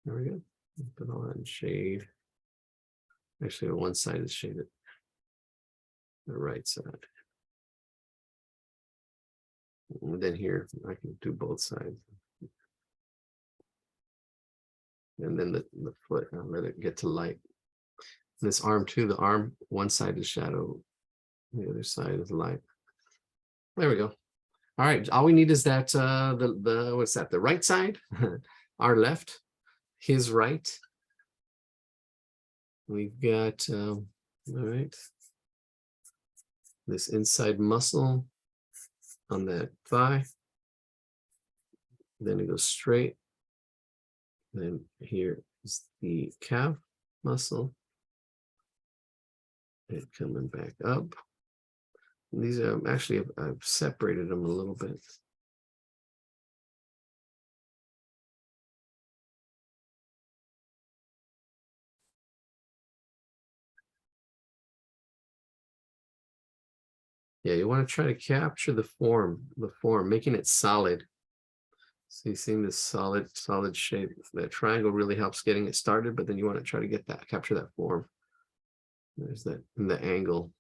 There we go. Put all that in shade. Actually, one side is shaded. The right side. And then here, I can do both sides. And then the foot, I'll let it get to light. This arm too, the arm, one side is shadow, the other side is light. There we go. All right, all we need is that, what's that, the right side, our left, his right. We've got, all right, this inside muscle on that thigh. Then it goes straight. Then here is the calf muscle. And coming back up. And these are actually, I've separated them a little bit. Yeah, you want to try to capture the form, making it solid. So you're seeing this solid shape. That triangle really helps getting it started, but then you want to try to get that, capture that form. There's that in the angle.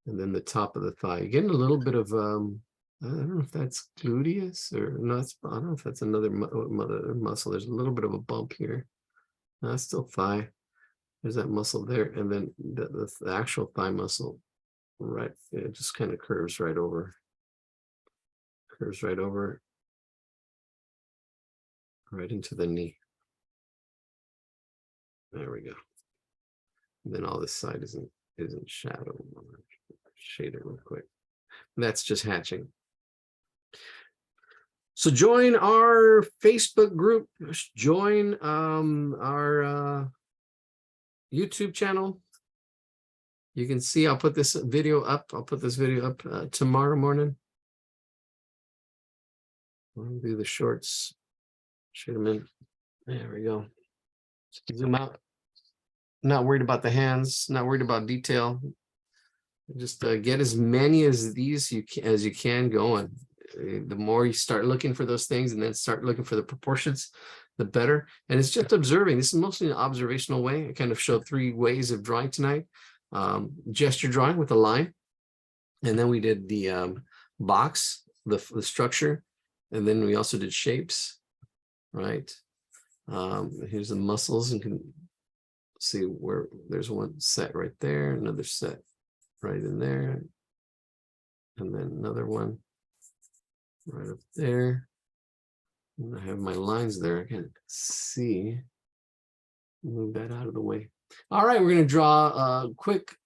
And then the top of the thigh. You're getting a little bit of, I don't know if that's gluteus or no, I don't know if that's another muscle. There's a little bit of a bump here. No, it's still thigh. There's that muscle there. And then the actual thigh muscle, right, it just kind of curves right over. Curves right over. Right into the knee. There we go. And then all this side isn't shadow. Shade it real quick. And that's just hatching. So join our Facebook group. Join our YouTube channel. You can see. I'll put this video up. I'll put this video up tomorrow morning. I'll do the shorts. Shade them in. There we go. Zoom out. Not worried about the hands. Not worried about detail. Just get as many as these as you can going. The more you start looking for those things and then start looking for the proportions, the better. And it's just observing. This is mostly an observational way. I kind of showed 3 ways of drawing tonight. Gesture drawing with a line. And then we did the box, the structure. And then we also did shapes, right? Here's the muscles. You can see where there's one set right there, another set right in there, and then another one right up there. And I have my lines there. I can see. Move that out of the way. All right, we're going to draw a quick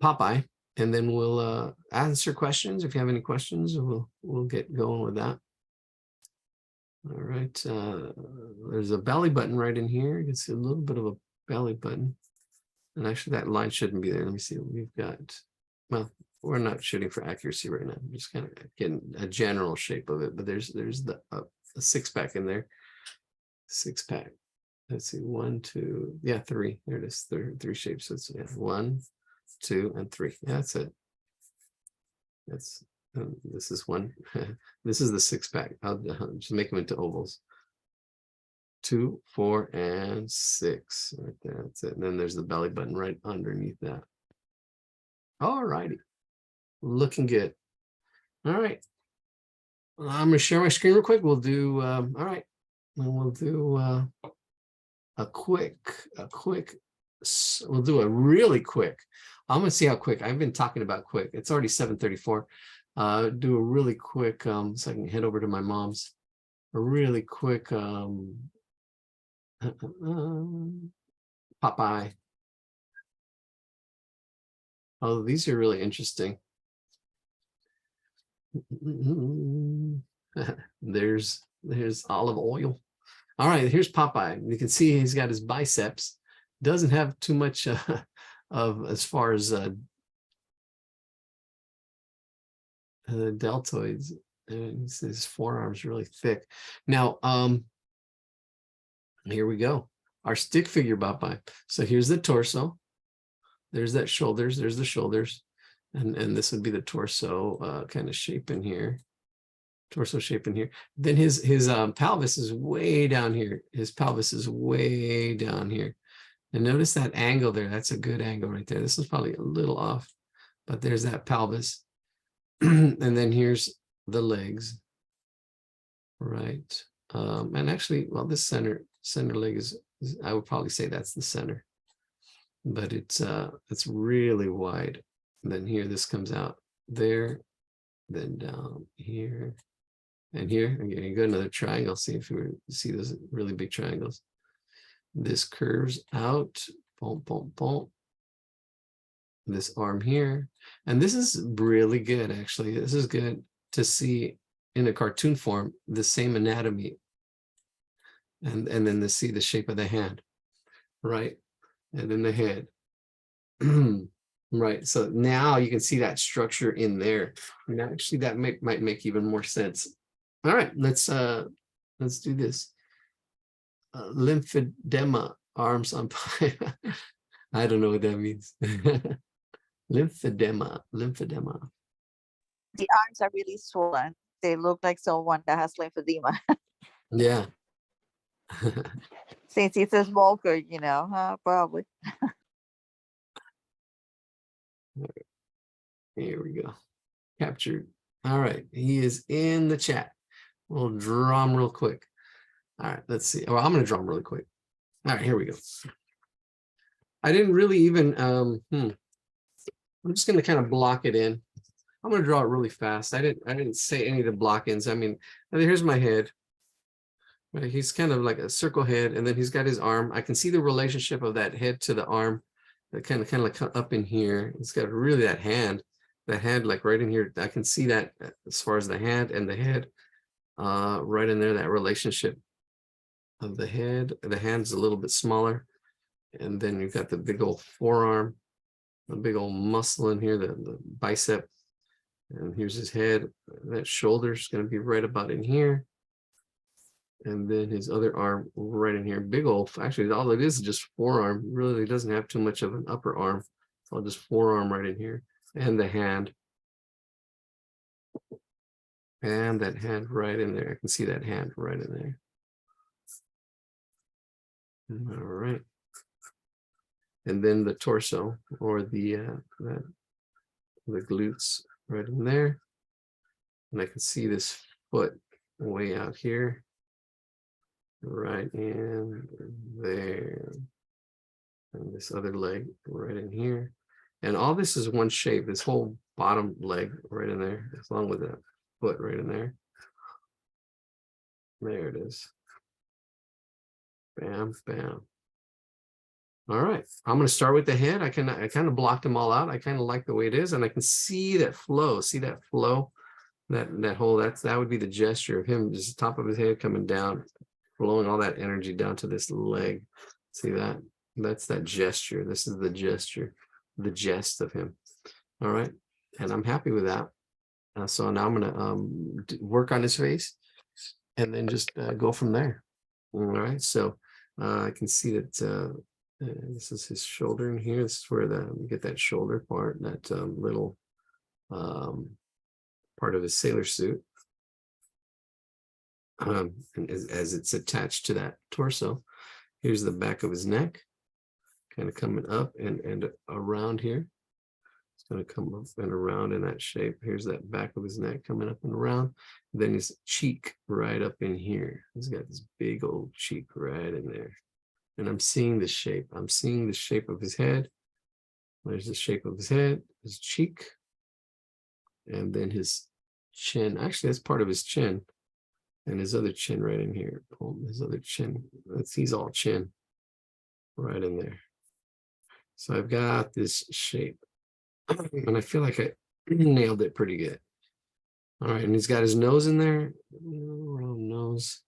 Popeye, and then we'll answer questions. If you have any questions, we'll get going with that. All right, there's a belly button right in here. You can see a little bit of a belly button. And actually that line shouldn't be there. Let me see what we've got. Well, we're not shooting for accuracy right now. I'm just kind of getting a general shape of it, but there's the a 6-pack in there. 6-pack. Let's see, 1, 2, yeah, 3. There it is. 3 shapes. So it's 1, 2, and 3. Yeah, that's it. That's this is one. This is the 6-pack. I'll just make them into ovals. 2, 4, and 6. Right there, that's it. And then there's the belly button right underneath that. All righty, looking good. All right, I'm gonna share my screen real quick. We'll do all right, and we'll do a quick, we'll do a really quick. I'm gonna see how quick. I've been talking about quick. It's already 7:34. Do a really quick, so I can head over to my mom's. A really quick Popeye. Oh, these are really interesting. There's olive oil. All right, here's Popeye. You can see he's got his biceps. Doesn't have too much of as far as the deltoids. And his forearms really thick. Now, here we go. Our stick figure Popeye. So here's the torso. There's that shoulders. There's the shoulders, and this would be the torso kind of shape in here. Torso shape in here. Then his pelvis is way down here. His pelvis is way down here. And notice that angle there. That's a good angle right there. This is probably a little off, but there's that pelvis. And then here's the legs, right? And actually, well, this center leg is, I would probably say that's the center, but it's really wide. And then here, this comes out there, then down here, and here. Again, you go another triangle. See if you see those really big triangles. This curves out, boom, boom, boom. This arm here, and this is really good. Actually, this is good to see in a cartoon form the same anatomy, and then to see the shape of the hand, right, and then the head. Right, so now you can see that structure in there, and actually that might make even more sense. All right, let's do this. Lymphedema, arms on fire. I don't know what that means. Lymphedema. The arms are really swollen. They look like someone that has lymphedema. Yeah. Since it's a smoker, probably. Here we go. Captured. All right. He is in the chat. We'll draw him real quick. All right. Let's see. Oh, I'm going to draw him really quick. All right. Here we go. I didn't really even, I'm just going to kind of block it in. I'm going to draw it really fast. I didn't say any of the block-ins. I mean, here's my head. Right? He's kind of like a circle head, and then he's got his arm. I can see the relationship of that head to the arm, that kind of like up in here. It's got really that hand like right in here. I can see that as far as the hand and the head, right in there, that relationship of the head. The hand's a little bit smaller, and then you've got the big old forearm, the big old muscle in here, the bicep. And here's his head. That shoulder's going to be right about in here. And then his other arm right in here. Big old, actually, all it is just forearm. Really doesn't have too much of an upper arm. It's all just forearm right in here. And the hand. And that hand right in there. I can see that hand right in there. All right. And then the torso, or the glutes right in there. And I can see this foot way out here. Right in there. And this other leg right in here. And all this is one shape, this whole bottom leg right in there, along with that foot right in there. There it is. Bam, bam. All right, I'm going to start with the head. I kind of blocked them all out. I kind of like the way it is, and I can see that flow. See that flow? That whole, that would be the gesture of him, just the top of his head coming down, flowing all that energy down to this leg. See that? That's that gesture. This is the gesture, the jest of him. All right, and I'm happy with that. So now I'm going to work on his face, and then just go from there. All right, so I can see that this is his shoulder in here. This is where you get that shoulder part, that little part of his sailor suit. And as it's attached to that torso. Here's the back of his neck, kind of coming up and around here. It's going to come up and around in that shape. Here's that back of his neck coming up and around. Then his cheek right up in here. He's got this big old cheek right in there. And I'm seeing the shape. I'm seeing the shape of his head. There's the shape of his head, his cheek, and then his chin. Actually, that's part of his chin. And his other chin right in here. Oh, his other chin. He's all chin right in there. So I've got this shape. And I feel like I nailed it pretty good. All right, and he's got his nose in there. Round nose.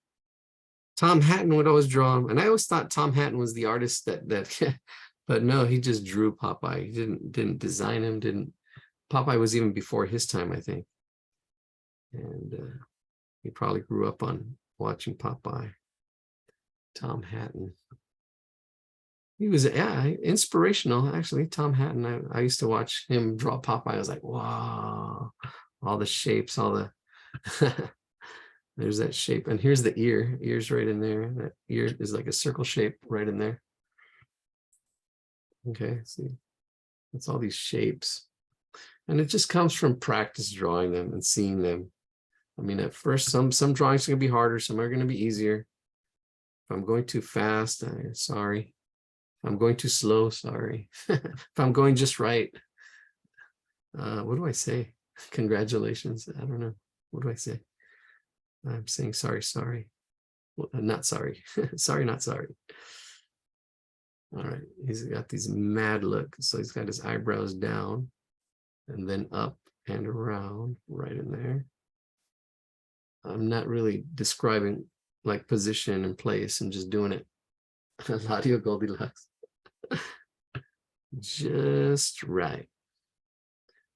Tom Hatton would always draw him. And I always thought Tom Hatton was the artist that but no, he just drew Popeye. He didn't design him, Popeye was even before his time, I think. And he probably grew up on watching Popeye. Tom Hatton. He was, yeah, inspirational, actually. Tom Hatton, I used to watch him draw Popeye. I was like, wow, all the shapes, all the, there's that shape. And here's the ear's right in there. That ear is like a circle shape right in there. Okay, see, that's all these shapes. And it just comes from practice drawing them and seeing them. I mean, at first, some drawings are gonna be harder, some are gonna be easier. If I'm going too fast, sorry. If I'm going too slow, sorry. If I'm going just right, what do I say? Congratulations. I don't know. What do I say? I'm saying sorry. Well, not sorry. Sorry, not sorry. All right. He's got these mad look. So he's got his eyebrows down and then up and around right in there. I'm not really describing like position and place. I'm just doing it. Ladio Goldilocks. Just right.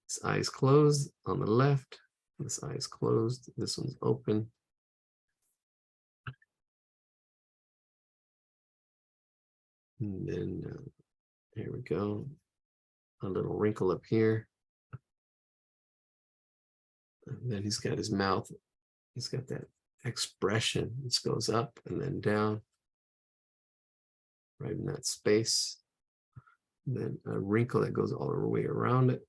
This eye is closed on the left. This eye is closed. This one's open. And then here we go. A little wrinkle up here. And then he's got his mouth. He's got that expression. This goes up and then down. Right in that space. And then a wrinkle that goes all the way around it.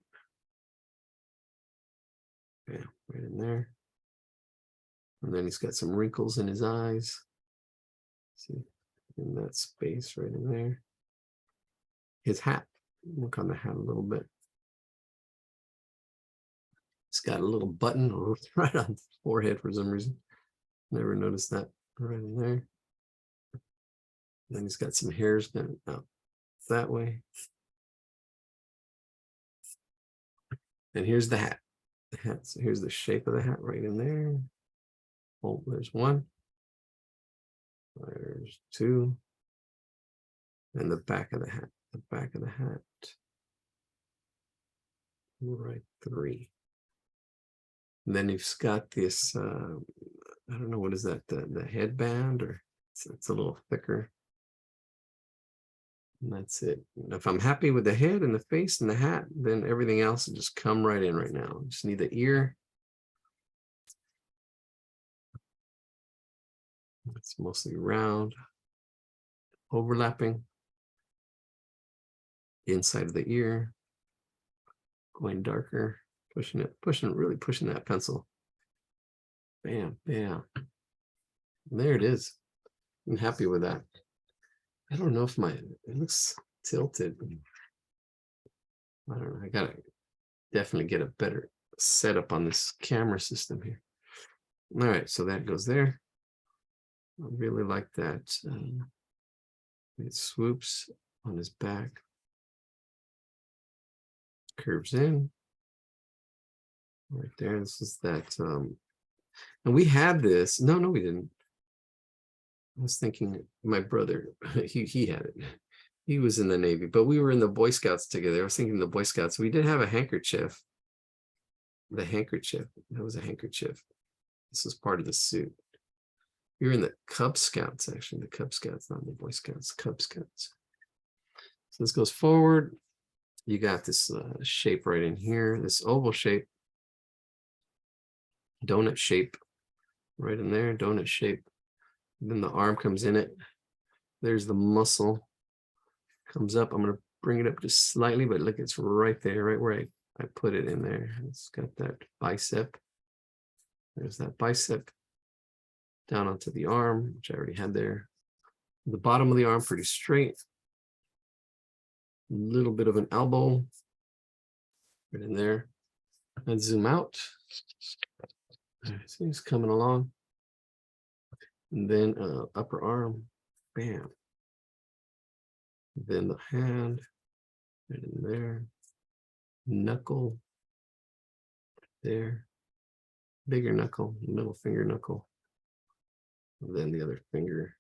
Yeah, right in there. And then he's got some wrinkles in his eyes. See, in that space right in there. His hat. Look on the hat a little bit. It's got a little button right on the forehead for some reason. Never noticed that right in there. And then he's got some hairs going out that way. And here's the hat. The hat. So here's the shape of the hat right in there. Oh, there's one. There's two. And the back of the hat. The back of the hat. Right, three. And then he's got this, I don't know, what is that, the headband, or it's a little thicker. And that's it. And if I'm happy with the head and the face and the hat, then everything else will just come right in right now. Just need the ear. It's mostly round, overlapping. Inside of the ear, going darker. Really pushing that pencil. Bam, bam. And there it is. I'm happy with that. I don't know if it looks tilted. I don't know. I gotta definitely get a better setup on this camera system here. All right, so that goes there. I really like that. It swoops on his back. Curves in. Right there, this is that, and we had this, no, we didn't. I was thinking my brother, he had it. He was in the Navy, but we were in the Boy Scouts together. I was thinking the Boy Scouts, we did have a handkerchief. The handkerchief, that was a handkerchief. This was part of the suit. We were in the Cub Scouts, actually, the Cub Scouts, not the Boy Scouts, Cub Scouts. So this goes forward. You got this shape right in here, this oval shape. Donut shape right in there, donut shape. Then the arm comes in it. There's the muscle, comes up. I'm going to bring it up just slightly, but look, it's right there, right where I put it in there. It's got that bicep. There's that bicep down onto the arm, which I already had there. The bottom of the arm pretty straight. A little bit of an elbow right in there. And zoom out. See, it's coming along. And then upper arm, bam. Then the hand, right in there. Knuckle, there. Bigger knuckle, middle finger knuckle. And then the other finger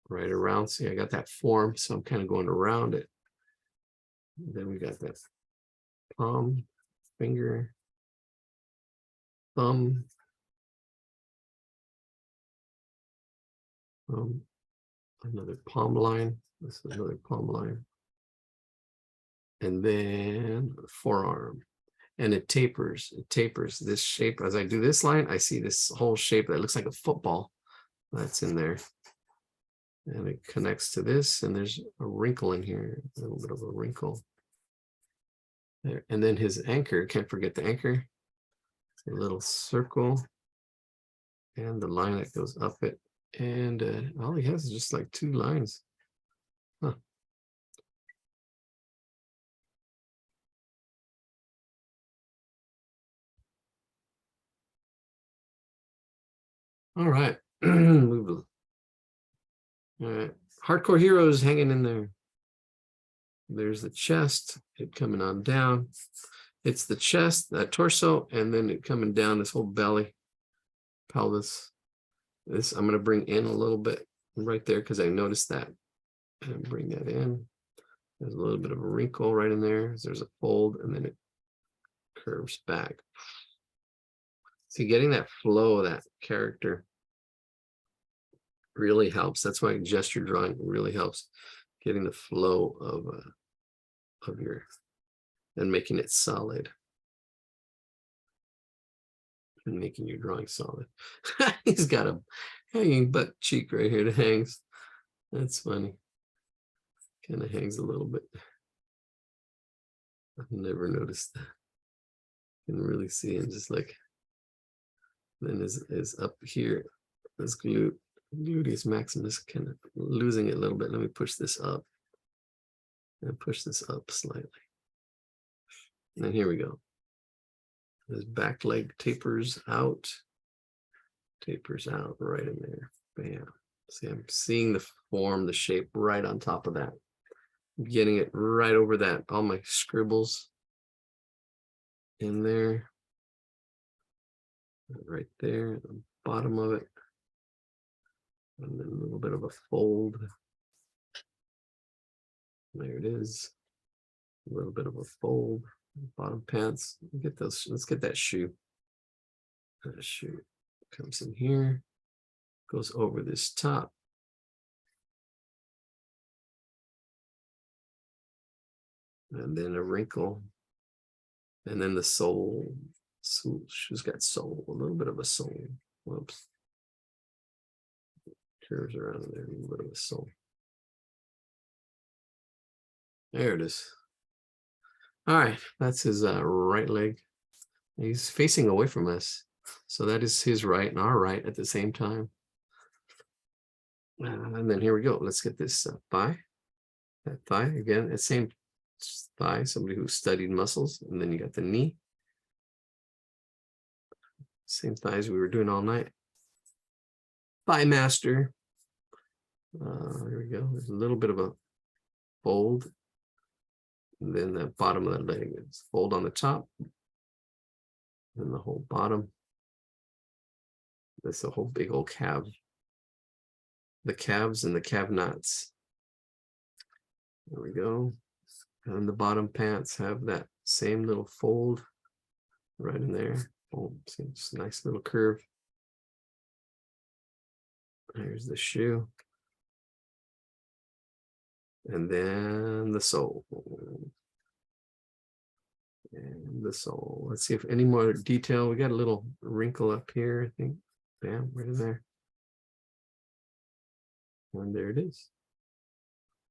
right around. See, I got that form, so I'm kind of going around it. And then we got that palm, finger, thumb, another palm line. This is another palm line. And then the forearm. And it tapers. It tapers this shape. As I do this line, I see this whole shape that looks like a football that's in there. And it connects to this, and there's a wrinkle in here, a little bit of a wrinkle. There. And then his anchor, can't forget the anchor. A little circle. And the line that goes up it. And all he has is just like 2 lines. Huh. All right. All right. Hardcore Heroes hanging in there. There's the chest, it coming on down. It's the chest, that torso, and then it coming down, this whole belly, pelvis. This I'm going to bring in a little bit right there because I noticed that. And bring that in. There's a little bit of a wrinkle right in there. There's a fold, and then it curves back. See, getting that flow of that character really helps. That's why gesture drawing really helps. Getting the flow of your, and making it solid. And making your drawing solid. He's got a hanging butt cheek right here that hangs. That's funny. Kind of hangs a little bit. I've never noticed that. You can really see him just like, then is up here, this gluteus maximus kind of losing it a little bit. Let me push this up. And push this up slightly. And then here we go. His back leg tapers out right in there. Bam. See, I'm seeing the form, the shape right on top of that. I'm getting it right over that. All my scribbles in there. Right there, the bottom of it. And then a little bit of a fold. There it is. A little bit of a fold. Bottom pants. Get those. Let's get that shoe. That shoe comes in here, goes over this top. And then a wrinkle. And then the sole. So she's got sole, a little bit of a sole. Whoops. Curves around in there, a little bit of a sole. There it is. All right, that's his right leg. He's facing away from us. So that is his right and our right at the same time. And then here we go. Let's get this thigh. That thigh, again, it's same thigh, somebody who studied muscles. And then you got the knee. Same thighs we were doing all night. Thigh master. There we go. There's a little bit of a fold. And then the bottom of that leg is fold on the top. And the whole bottom. That's the whole big old calf. The calves and the calf knots. There we go. And the bottom pants have that same little fold right in there. Oh, see, it's a nice little curve. There's the shoe. And then the sole. And the sole. Let's see if any more detail. We got a little wrinkle up here, I think. Bam, right in there. And there it is.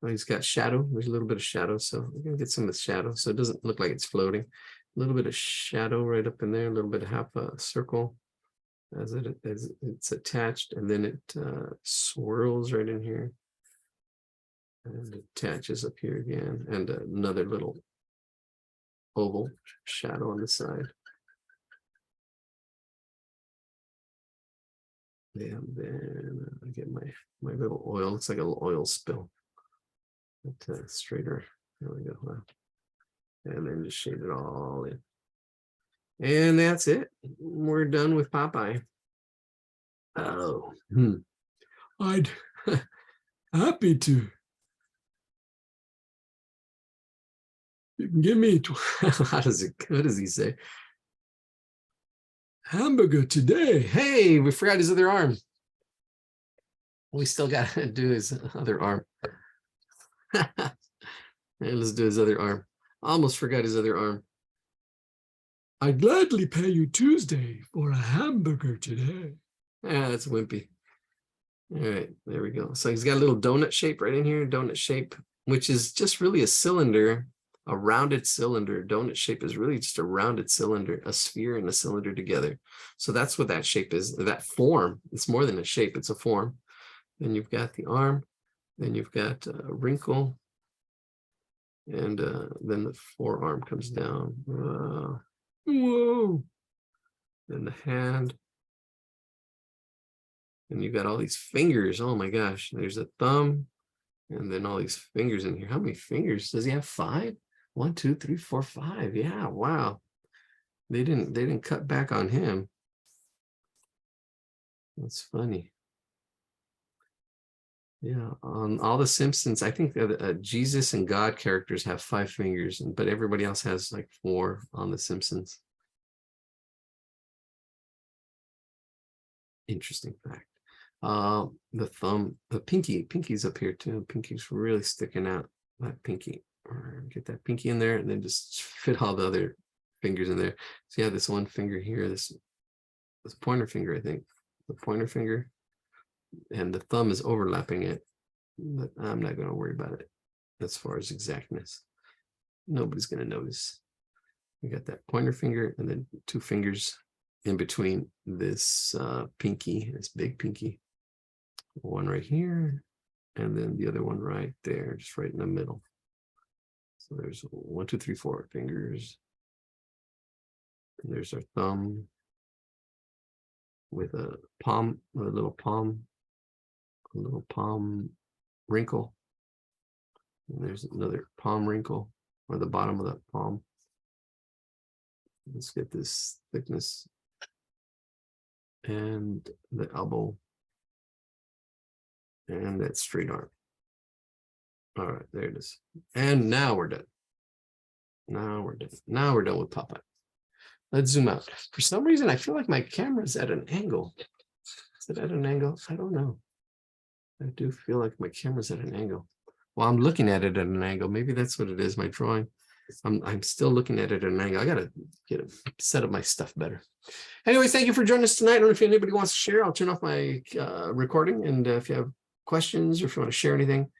Oh, he's got shadow. There's a little bit of shadow, so we're gonna get some of the shadow, so it doesn't look like it's floating. A little bit of shadow right up in there, a little bit of half a circle as it's attached, and then it swirls right in here and attaches up here again, and another little oval shadow on the side. And then I get my little oil. Looks like a little oil spill. But, straighter. There we go. Wow. And then just shade it all in. And that's it. We're done with Popeye. Oh, I'd happy to. You can give me what does he say? Hamburger today. Hey, we forgot his other arm. We still got to do his other arm. Let's do his other arm. Almost forgot his other arm. I'd gladly pay you Tuesday for a hamburger today. Yeah, that's wimpy. All right, there we go. So he's got a little donut shape right in here, donut shape, which is just really a cylinder, a rounded cylinder. Donut shape is really just a rounded cylinder, a sphere and a cylinder together. So that's what that shape is, that form. It's more than a shape, it's a form. Then you've got the arm, then you've got a wrinkle, and then the forearm comes down. Whoa! Then the hand. And you've got all these fingers. Oh my gosh, there's a thumb, and then all these fingers in here. How many fingers? Does he have 5? 1, 2, 3, 4, 5. Yeah, wow. They didn't cut back on him. That's funny. Yeah, on all the Simpsons, I think Jesus and God characters have 5 fingers, but everybody else has like 4 on the Simpsons. Interesting fact. The thumb, the pinky's up here too. Pinky's really sticking out. That pinky. Get that pinky in there, and then just fit all the other fingers in there. So yeah, this one finger here, this pointer finger, I think, the pointer finger, and the thumb is overlapping it. But I'm not going to worry about it as far as exactness. Nobody's going to notice. You got that pointer finger, and then 2 fingers in between this pinky, this big pinky. One right here, and then the other one right there, just right in the middle. So there's 1, 2, 3, 4 fingers. And there's our thumb with a palm, a little palm wrinkle. And there's another palm wrinkle, or the bottom of that palm. Let's get this thickness. And the elbow. And that straight arm. All right, there it is. And now we're done. Now we're done. Now we're done with Popeye. Let's zoom out. For some reason, I feel like my camera's at an angle. Is it at an angle? I don't know. I do feel like my camera's at an angle. Well, I'm looking at it at an angle. Maybe that's what it is, my drawing. I'm still looking at it at an angle. I gotta set up my stuff better. Anyways, thank you for joining us tonight. I don't know if anybody wants to share. I'll turn off my recording, and if you have questions or if you want to share anything,